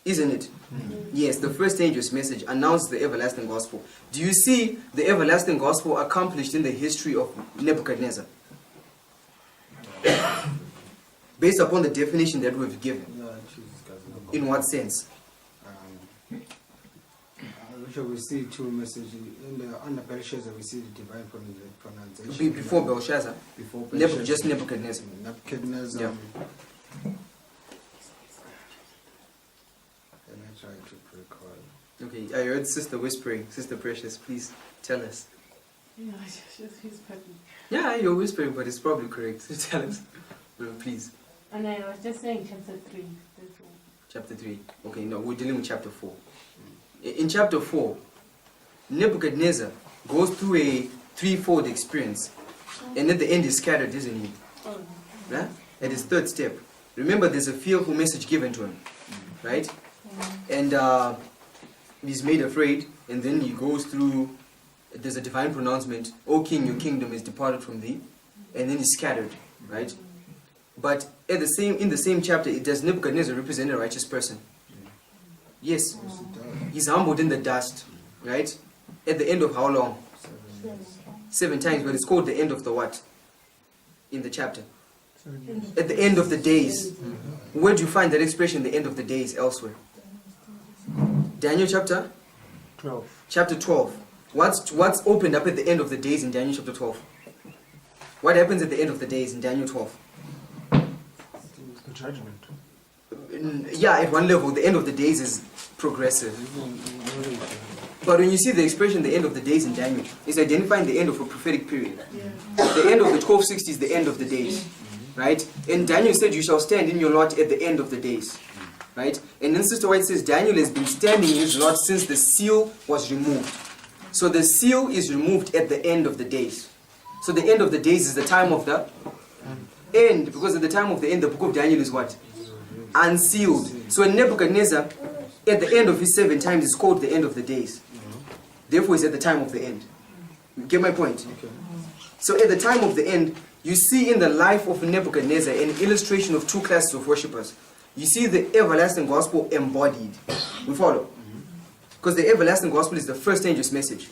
Isn't it? Yes, the first angel's message announces the everlasting gospel. Do you see the everlasting gospel accomplished in the history of Nebuchadnezzar? based upon the definition that we've given. Yeah, Jesus Christ. In what sense? We see two messages in the under Belshazzar. We see the divine pronunciation. Before Belshazzar? Before Just Nebuchadnezzar. Nebuchadnezzar. Yeah. And I try to recall. Okay, I heard Sister whispering. Sister Precious, please tell us. Yeah, she's whispering. Yeah, you're whispering, but it's probably correct. So tell us. Well, please. And I was just saying chapter 3. That's all. Chapter 3. Okay, no, we're dealing with chapter 4. In chapter 4, Nebuchadnezzar goes through a threefold experience. And at the end is scattered, isn't he? Oh, Right? At his third step. Remember, there's a fearful message given to him. Right? And he's made afraid. And then he goes through, there's a divine pronouncement. O king, your kingdom is departed from thee. And then he's scattered. Right? But in the same chapter, does Nebuchadnezzar represent a righteous person? Yes. He's humbled in the dust. Right? At the end of how long? 7 times, but it's called the end of the what? In the chapter. At the end of the days. Where do you find that expression, the end of the days, elsewhere? Daniel chapter? 12. Chapter 12. What's opened up at the end of the days in Daniel chapter 12? What happens at the end of the days in Daniel 12? The judgment. Yeah, at one level, the end of the days is progressive. But when you see the expression, the end of the days in Daniel, it's identifying the end of a prophetic period. The end of the 1260 is the end of the days. Right? And Daniel said, you shall stand in your lot at the end of the days. Right? And then Sister White says, Daniel has been standing in his lot since the seal was removed. So the seal is removed at the end of the days. So the end of the days is the time of the end. Because at the time of the end, the book of Daniel is what? Unsealed. So in Nebuchadnezzar, at the end of his 7 times, it's called the end of the days. Therefore, it's at the time of the end. You get my point? Okay. So at the time of the end, you see in the life of Nebuchadnezzar an illustration of 2 classes of worshippers. You see the everlasting gospel embodied. We follow? Because the everlasting gospel is the first angel's message.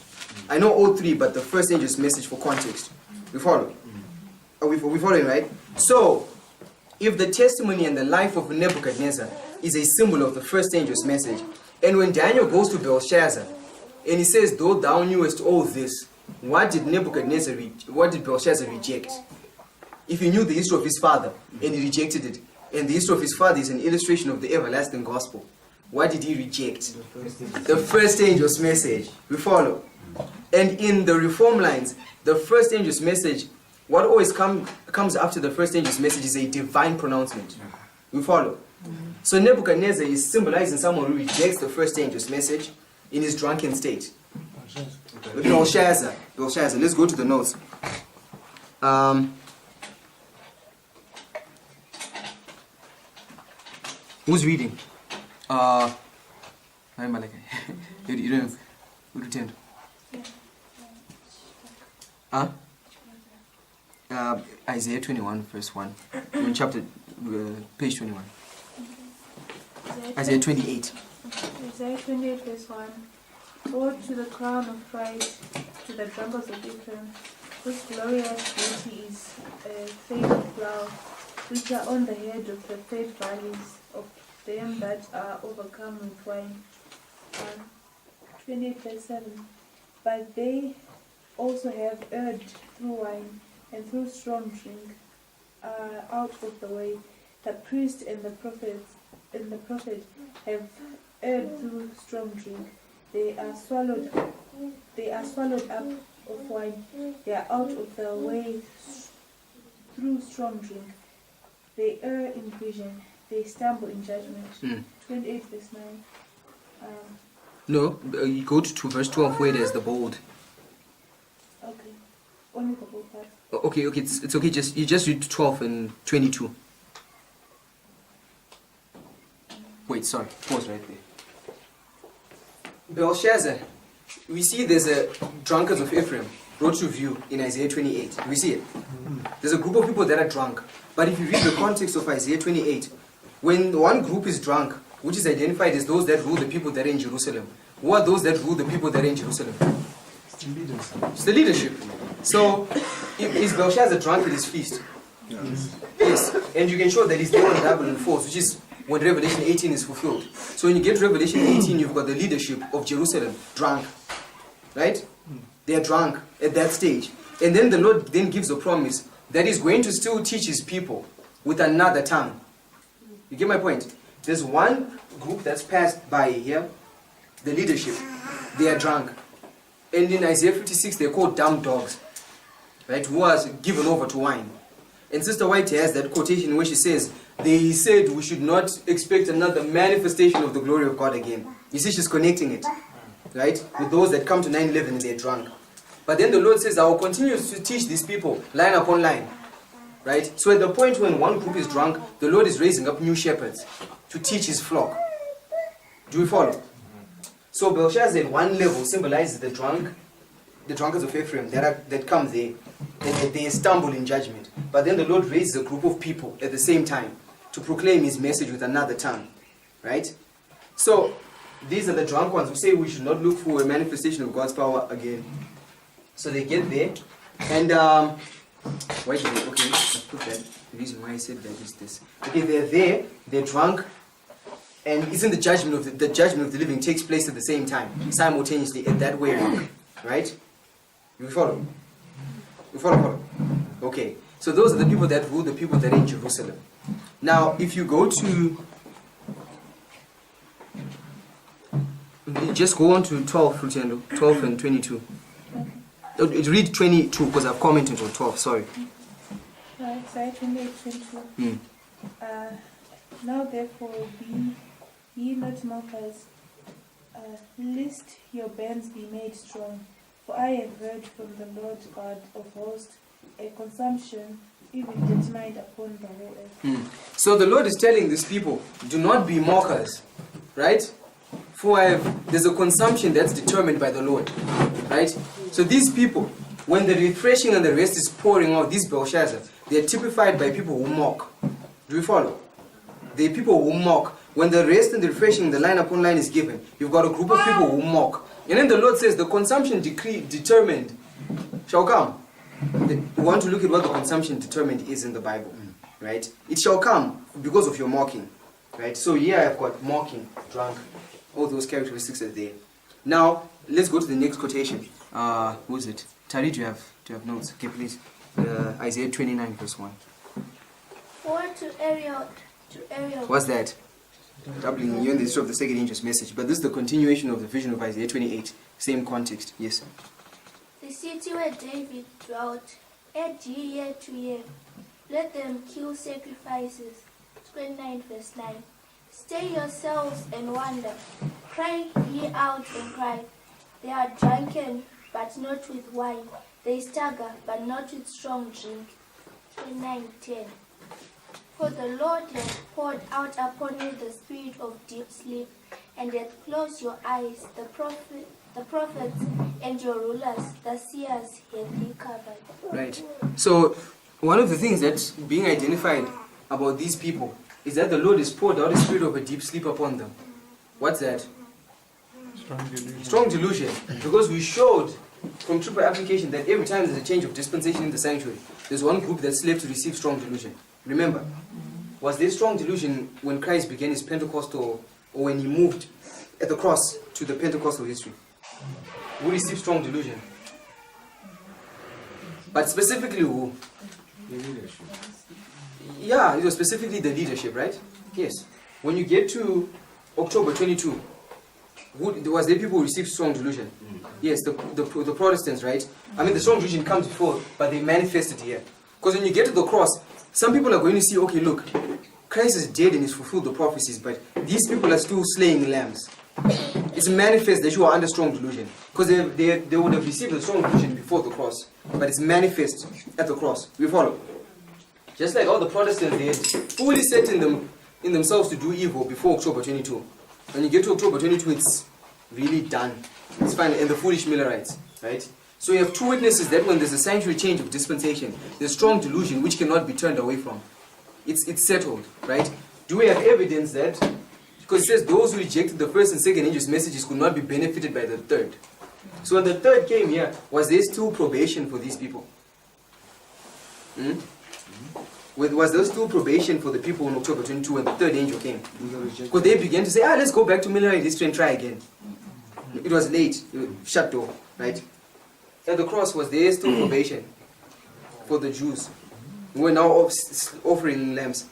I know all 3, but the first angel's message for context. We follow? Are we following, right? So, if the testimony and the life of Nebuchadnezzar is a symbol of the first angel's message, and when Daniel goes to Belshazzar, and he says, though thou knewest all this, what did Belshazzar reject? If he knew the history of his father, and he rejected it, and the history of his father is an illustration of the everlasting gospel, what did he reject? The first angel's message. We follow. And in the reform lines, the first angel's message, what always comes after the first angel's message is a divine pronouncement. We follow. So Nebuchadnezzar is symbolizing someone who rejects the first angel's message in his drunken state. Belshazzar. Let's go to the notes. Who's reading? You don't have. Who returned? Isaiah 21, verse 1. Page 21. Isaiah 28. Isaiah 28, verse 1. Woe to the crown of pride, to the brambles of Ephraim, whose glorious beauty is a faded flower, which are on the head of the fat valleys of them that are overcome with wine. 28, verse 7. But they also have erred through wine, and through strong drink are out of the way. The priest and the prophet have erred through strong drink. They are swallowed up of wine. They are out of the way through strong drink. They err in vision. They stumble in judgment. 28 verse 9. No, you go to verse 12 where there's the bold. Okay. Only the bold part. Okay, it's okay. You just read 12 and 22. Wait, sorry. Pause right there. Belshazzar. We see there's a drunkards of Ephraim brought to view in Isaiah 28. We see it. There's a group of people that are drunk. But if you read the context of Isaiah 28, when one group is drunk, which is identified as those that rule the people that are in Jerusalem. Who are those that rule the people that are in Jerusalem? It's the leaders. It's the leadership. So, is Belshazzar drunk at his feast? Yes, and you can show that it's there on double and force, which is when Revelation 18 is fulfilled. So when you get to Revelation 18, you've got the leadership of Jerusalem drunk, right? They are drunk at that stage. And then the Lord then gives a promise that He's going to still teach His people with another tongue. You get my point? There's one group that's passed by here, the leadership. They are drunk. And in Isaiah 56, they're called dumb dogs, right? Who was given over to wine. And Sister White has that quotation where she says, they said we should not expect another manifestation of the glory of God again. You see, she's connecting it, right? With those that come to 9/11 and they're drunk. But then the Lord says, I will continue to teach these people line upon line, right? So at the point when one group is drunk, the Lord is raising up new shepherds to teach His flock. Do we follow? So Belshazzar at one level symbolizes the drunkards of Ephraim that come there, and they stumble in judgment. But then the Lord raises a group of people at the same time to proclaim His message with another tongue, right? So these are the drunk ones who say we should not look for a manifestation of God's power again. So they get there, and why did they? Okay, let's put that. The reason why I said that is this. Okay, they're there, they're drunk. And isn't the judgment of the judgment of the living takes place at the same time, simultaneously, at that way, right? You follow? You follow? Okay. So those are the people that rule the people that are in Jerusalem. Now, if you go to, just go on to 12, Frutiendo, 12 and 22. Read 22 because I've commented on 12. Sorry. Isaiah 28:22. Now therefore be ye not mockers, lest your bands be made strong. For I have heard from the Lord God of hosts a consumption even determined upon the whole earth. So the Lord is telling these people, do not be mockers, right? For there's a consumption that's determined by the Lord, right? So these people, when the refreshing and the rest is pouring out, these Belshazzar, they are typified by people who mock. Do you follow? The people who mock. When the rest and the refreshing, the line upon line is given, you've got a group of people who mock. And then the Lord says the consumption decree determined shall come. We want to look at what the consumption determined is in the Bible, right? It shall come because of your mocking, right? So here I've got mocking, drunk, all those characteristics are there. Now let's go to the next quotation. Who is it? Tari, do you have notes? Okay, please. Isaiah 29 verse 1. Woe to Ariel. What's that? Doubling you in the history of the second angel's message. But this is the continuation of the vision of Isaiah 28. Same context. Yes. The city where David dwelt, add ye year to year. Let them kill sacrifices. 29 verse 9. Stay yourselves and wonder. Cry ye out and cry. They are drunken, but not with wine. They stagger, but not with strong drink. 29:10. For the Lord hath poured out upon you the spirit of deep sleep, and hath closed your eyes. The prophets and your rulers, the seers, hath he covered. Right. So one of the things that's being identified about these people is that the Lord has poured out a spirit of a deep sleep upon them. What's that? Strong delusion. Strong delusion. Because we showed from triple application that every time there's a change of dispensation in the sanctuary, there's one group that slept to receive strong delusion. Remember, was there strong delusion when Christ began his Pentecostal, or when he moved at the cross to the Pentecostal history? Who received strong delusion? But specifically who? The leadership. Yeah, it was specifically the leadership, right? Yes. When you get to October 22, was there people who received strong delusion? Yes, the Protestants, right? I mean, the strong delusion comes before, but they manifested here. Because when you get to the cross, some people are going to see, okay, look, Christ is dead and he's fulfilled the prophecies, but these people are still slaying lambs. It's manifest that you are under strong delusion. Because they would have received the strong delusion before the cross, but it's manifest at the cross. We follow? Just like all the Protestants, they had fully set in themselves to do evil before October 22. When you get to October 22, it's really done. It's fine. And the foolish Millerites, right? So you have two witnesses that when there's a sanctuary change of dispensation, there's strong delusion which cannot be turned away from. It's settled, right? Do we have evidence that? Because it says those who rejected the first and second angel's messages could not be benefited by the third. So when the third came here, was there still probation for these people? Was there still probation for the people on October 22 when the third angel came? Because they began to say, let's go back to military history and try again. It was late, shut door, right? At the cross, was there still probation for the Jews who were now offering lambs?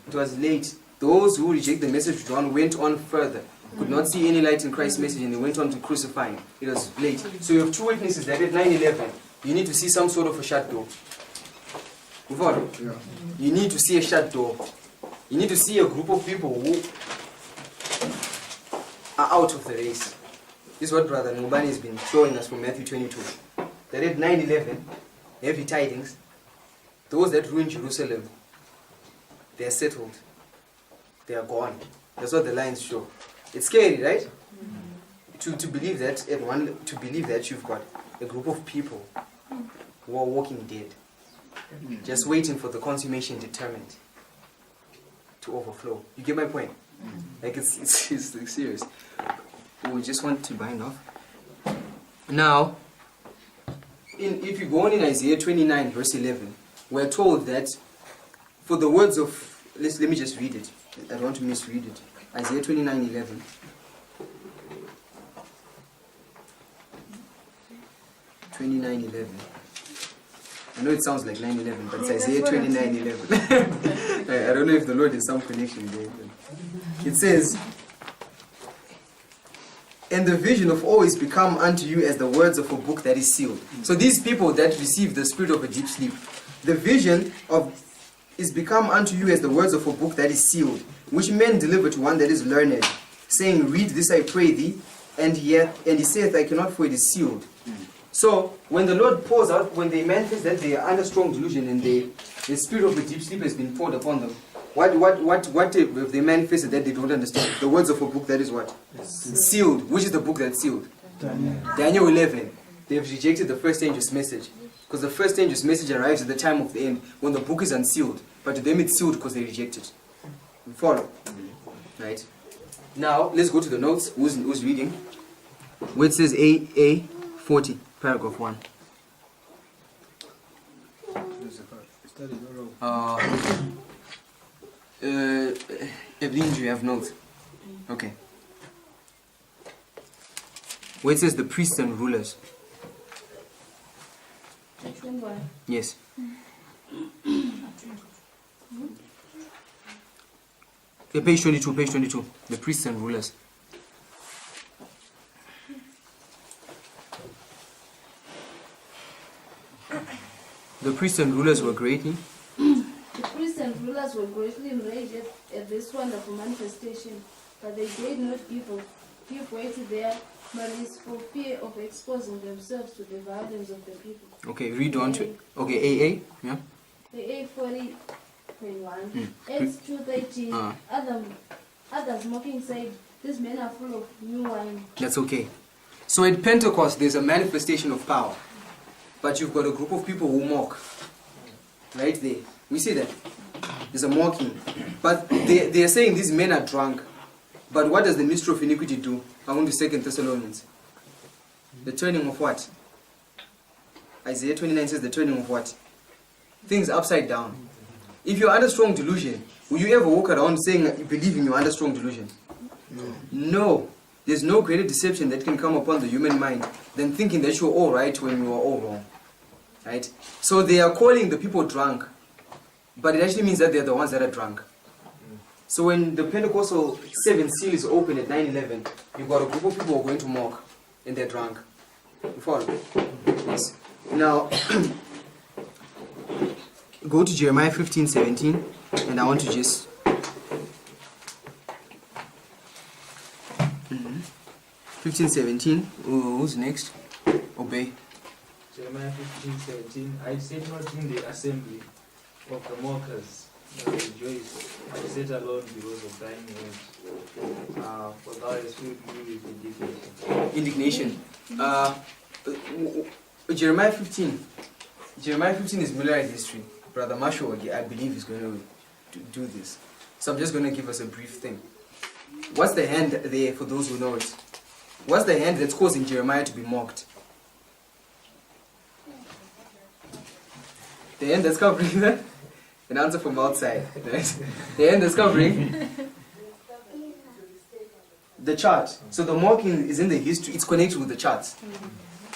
It was late. Those who reject the message of John went on further. Could not see any light in Christ's message, and they went on to crucify him. It was late. So you have two witnesses that at 9/11, you need to see some sort of a shut door. You follow? Yeah. You need to see a shut door. You need to see a group of people who are out of the race. This is what Brother Ngubani has been showing us from Matthew 22. That at 9/11, heavy tidings, those that ruined Jerusalem, they are settled. They are gone. That's what the lines show. It's scary, right? To believe that you've got a group of people who are walking dead, just waiting for the consummation determined to overflow. You get my point? Like it's serious. We just want to bind off. Now, if you go on in Isaiah 29 verse 11, we're told that for the words of, let me just read it. I don't want to misread it. Isaiah 29:11. I know it sounds like 9/11, but it's Isaiah 29:11. I don't know if the Lord has some connection there. It says, and the vision of all is become unto you as the words of a book that is sealed. So these people that receive the spirit of a deep sleep, the vision of is become unto you as the words of a book that is sealed, which men deliver to one that is learned, saying, read this, I pray thee, and he saith, I cannot, for it is sealed. So when the Lord pours out, when they manifest that they are under strong delusion and the spirit of a deep sleep has been poured upon them, what if they manifested that they don't understand? The words of a book that is what? Sealed. Which is the book that's sealed? Daniel 11. They have rejected the first angel's message. Because the first angel's message arrives at the time of the end, when the book is unsealed. But to them it's sealed because they reject it. You follow? Right? Now, let's go to the notes. Who's reading? Where it says A 40, paragraph 1. Evelyn, do you have notes? Okay. Where it says the priests and rulers. Yes. Page 22. The priests and rulers. The priests and rulers were greatly. The priests and rulers were greatly enraged at this wonderful manifestation, but they did not give way to their malice for fear of exposing themselves to the violence of the people. Okay, read on to it. Okay, AA, yeah. AA 40.1. Acts 2:13. Others mocking said, these men are full of new wine. That's okay. So at Pentecost, there's a manifestation of power. But you've got a group of people who mock. Right there. We see that. There's a mocking. But they are saying these men are drunk. But what does the mystery of iniquity do? According to 2 Thessalonians. The turning of what? Isaiah 29 says the turning of what? Things upside down. If you're under strong delusion, will you ever walk around saying, believing you're under strong delusion? No. There's no greater deception that can come upon the human mind than thinking that you're all right when you are all wrong. Right? So they are calling the people drunk, but it actually means that they're the ones that are drunk. So when the Pentecostal 7th seal is open at 9/11, you've got a group of people who are going to mock, and they're drunk. You follow? Yes. Now, go to Jeremiah 15:17, and I want to just... 15:17. Who's next? Obey. Jeremiah 15:17. I sat not in the assembly of the mockers, nor rejoice. I sat alone because of thine words. For thou hast filled me with indignation. Jeremiah 15. Jeremiah 15 is military history. Brother Marshall, I believe, is going to do this. So I'm just going to give us a brief thing. What's the hand there for those who know it? What's the hand that's causing Jeremiah to be mocked? The hand that's covering that? An answer from outside. Right? The hand that's covering the chart. So the marking is in the history, it's connected with the charts.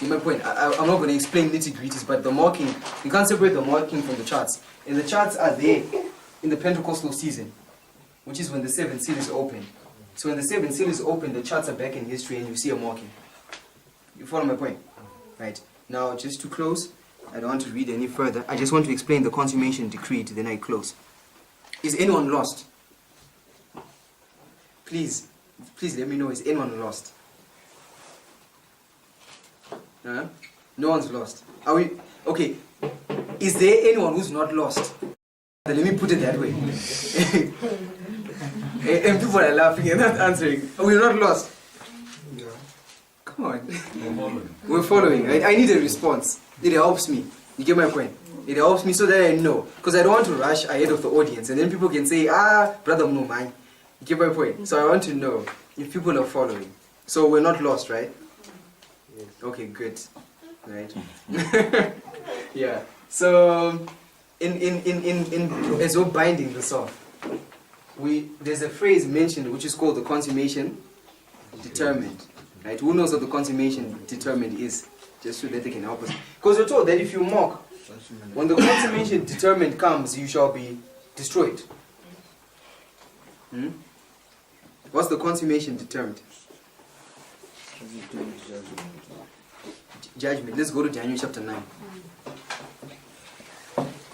In my point, I'm not going to explain nitty-gritties, but the marking, you can't separate the marking from the charts. And the charts are there in the Pentecostal season, which is when the seventh seal is open. So when the seventh seal is open, the charts are back in history and you see a marking. You follow my point? Right. Now, just to close, I don't want to read any further. I just want to explain the consummation decree, then I close. Is anyone lost? Please let me know, is anyone lost? No one's lost. Are we? Okay. Is there anyone who's not lost? Let me put it that way. And people are laughing and not answering. We're not lost. Come on. We're following. I need a response. It helps me. You get my point? It helps me so that I know. Because I don't want to rush ahead of the audience. And then people can say, brother, no mind. You get my point? So I want to know if people are following. So we're not lost, right? Okay, good. Right. Yeah. So as we're binding this off, there's a phrase mentioned which is called the consummation determined. Right? Who knows what the consummation determined is? Just so that they can help us. Because we're told that if you mock, when the consummation determined comes, you shall be destroyed. What's the consummation determined? Judgment. Let's go to Daniel chapter 9.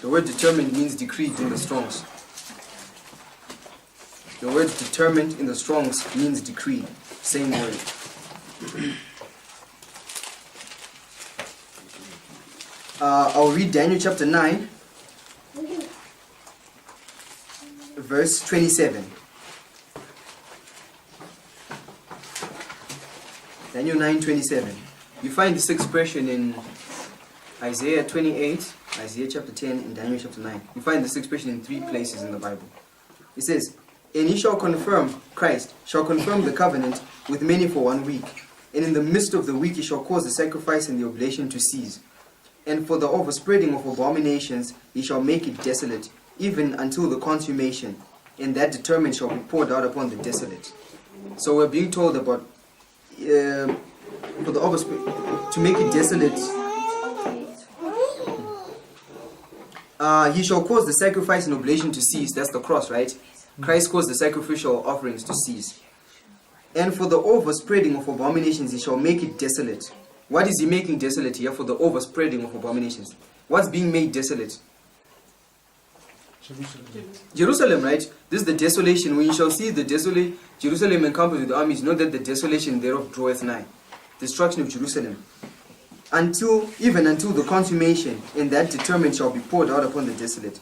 The word determined means decreed in the Strongs. The word determined in the Strongs means decreed. Same word. I'll read Daniel chapter 9, verse 27. Daniel 9:27. You find this expression in Isaiah 28, Isaiah chapter 10, and Daniel chapter 9. You find this expression in 3 places in the Bible. It says, and he shall confirm, Christ shall confirm the covenant with many for 1 week. And in the midst of the week he shall cause the sacrifice and the oblation to cease. And for the overspreading of abominations he shall make it desolate, even until the consummation. And that determined shall be poured out upon the desolate. So we're being told about for the overspread, to make it desolate. He shall cause the sacrifice and oblation to cease. That's the cross, right? Christ caused the sacrificial offerings to cease. And for the overspreading of abominations he shall make it desolate. What is he making desolate here? For the overspreading of abominations. What's being made desolate? Jerusalem, right? This is the desolation. When you shall see the desolate Jerusalem encompassed with the armies, know that the desolation thereof draweth nigh. Destruction of Jerusalem. Even until the consummation, and that determined shall be poured out upon the desolate.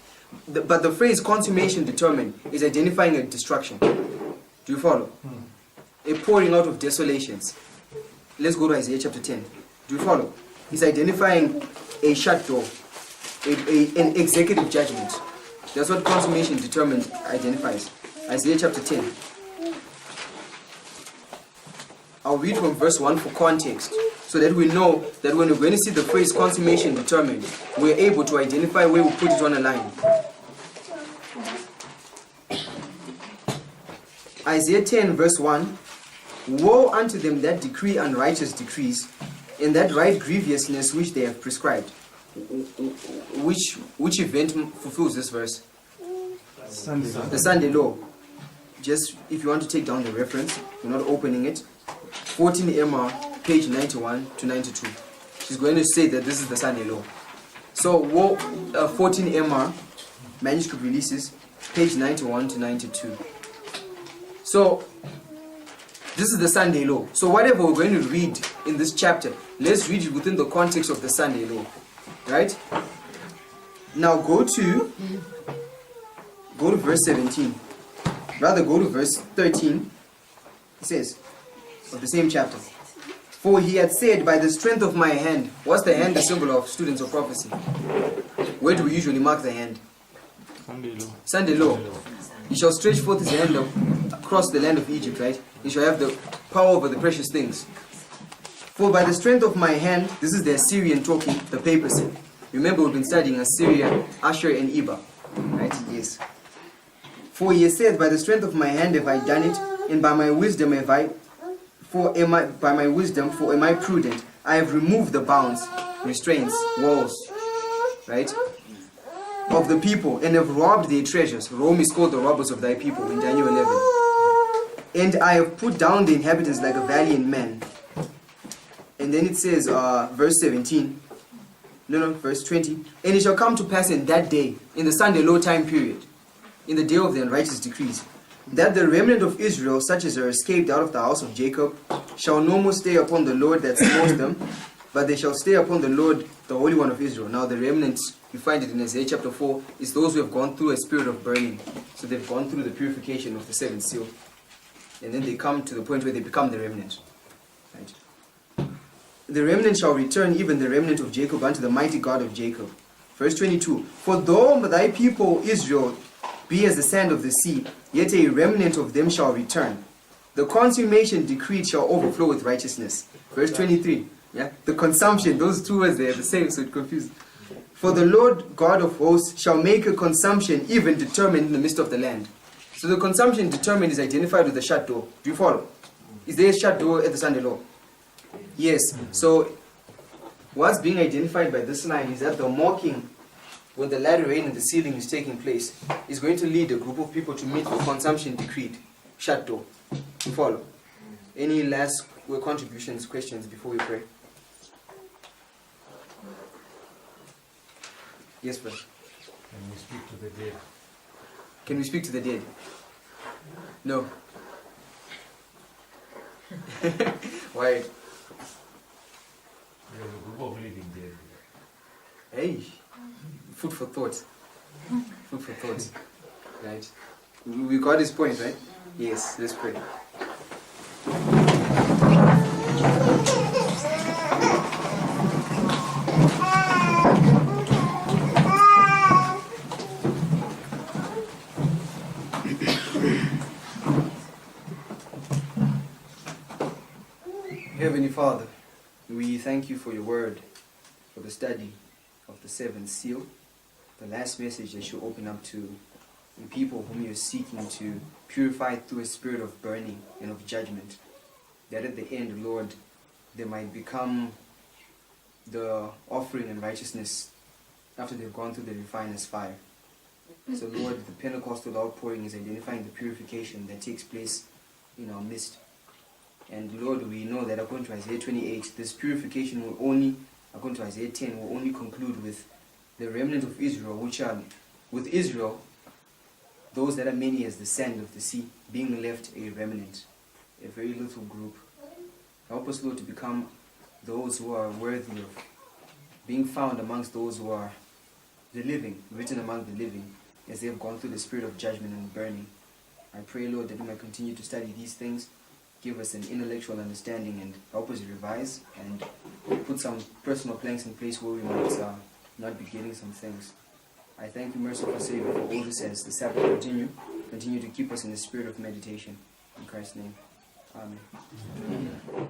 But the phrase consummation determined is identifying a destruction. Do you follow? A pouring out of desolations. Let's go to Isaiah chapter 10. Do you follow? It's identifying a shut door, an executive judgment. That's what consummation determined identifies. Isaiah chapter 10. I'll read from verse 1 for context, so that we know that when we're going to see the phrase consummation determined, we're able to identify where we put it on a line. Isaiah 10 verse 1. Woe unto them that decree unrighteous decrees, and that write grievousness which they have prescribed. Which event fulfills this verse? Sunday. The Sunday law. Just if you want to take down the reference, you're not opening it. 14 MR, page 91 to 92. She's going to say that this is the Sunday law. So 14 MR, manuscript releases, page 91 to 92. So this is the Sunday law. So whatever we're going to read in this chapter, let's read it within the context of the Sunday law. Right? Now go to verse 17. Rather go to verse 13. It says, of the same chapter. For he had said, by the strength of my hand. What's the hand? The symbol of students of prophecy. Where do we usually mark the hand? Sunday law. Sunday law. He shall stretch forth his hand across the land of Egypt, right? He shall have the power over the precious things. For by the strength of my hand, this is the Assyrian talking, the papacy. Remember, we've been studying Assyria, Ashur, and Eba. Right? Yes. For he said, by the strength of my hand have I done it, and by my wisdom have I, for am I prudent? I have removed the bounds, restraints, walls, right, of the people, and have robbed their treasures. Rome is called the robbers of thy people in Daniel 11. And I have put down the inhabitants like a valiant man. And then it says, verse 17, verse 20. And it shall come to pass in that day, in the Sunday low time period, in the day of the unrighteous decrees, that the remnant of Israel, such as are escaped out of the house of Jacob, shall no more stay upon the Lord that smote them, but they shall stay upon the Lord, the Holy One of Israel. Now the remnant, you find it in Isaiah chapter 4, is those who have gone through a spirit of burning. So they've gone through the purification of the seventh seal. And then they come to the point where they become the remnant. Right? The remnant shall return, even the remnant of Jacob, unto the mighty God of Jacob. Verse 22, for though thy people Israel be as the sand of the sea, yet a remnant of them shall return. The consummation decreed shall overflow with righteousness. Verse 23, yeah, the consumption, those two words, they are the same, so it confused. For the Lord God of hosts shall make a consumption even determined in the midst of the land. So the consumption determined is identified with the shut door. Do you follow? Is there a shut door at the Sunday law? Yes. So what's being identified by this line is that the mocking, when the latter rain and the sealing is taking place, is going to lead a group of people to meet the consumption decreed. Shut door. You follow? Any last contributions, questions before we pray? Yes, brother. Can we speak to the dead? Can we speak to the dead? No. Why? There's a group of living dead. Hey, food for thought. Food for thought. Right? We got his point, right? Yes, let's pray. Heavenly Father, we thank you for your word, for the study of the seventh seal, the last message that you open up to the people whom you're seeking to purify through a spirit of burning and of judgment, that at the end, Lord, they might become the offering and righteousness after they've gone through the refiner's fire. So Lord, the Pentecostal outpouring is identifying the purification that takes place in our midst. And Lord, we know that according to Isaiah 28, this purification will only, according to Isaiah 10, will only conclude with the remnant of Israel, which are, with Israel, those that are many as the sand of the sea, being left a remnant, a very little group. Help us, Lord, to become those who are worthy of being found amongst those who are the living, written among the living, as they have gone through the spirit of judgment and burning. I pray, Lord, that we might continue to study these things, give us an intellectual understanding, and help us revise and put some personal planks in place where we might not be getting some things. I thank you, merciful Savior, for all this as the Sabbath continue to keep us in the spirit of meditation. In Christ's name, Amen.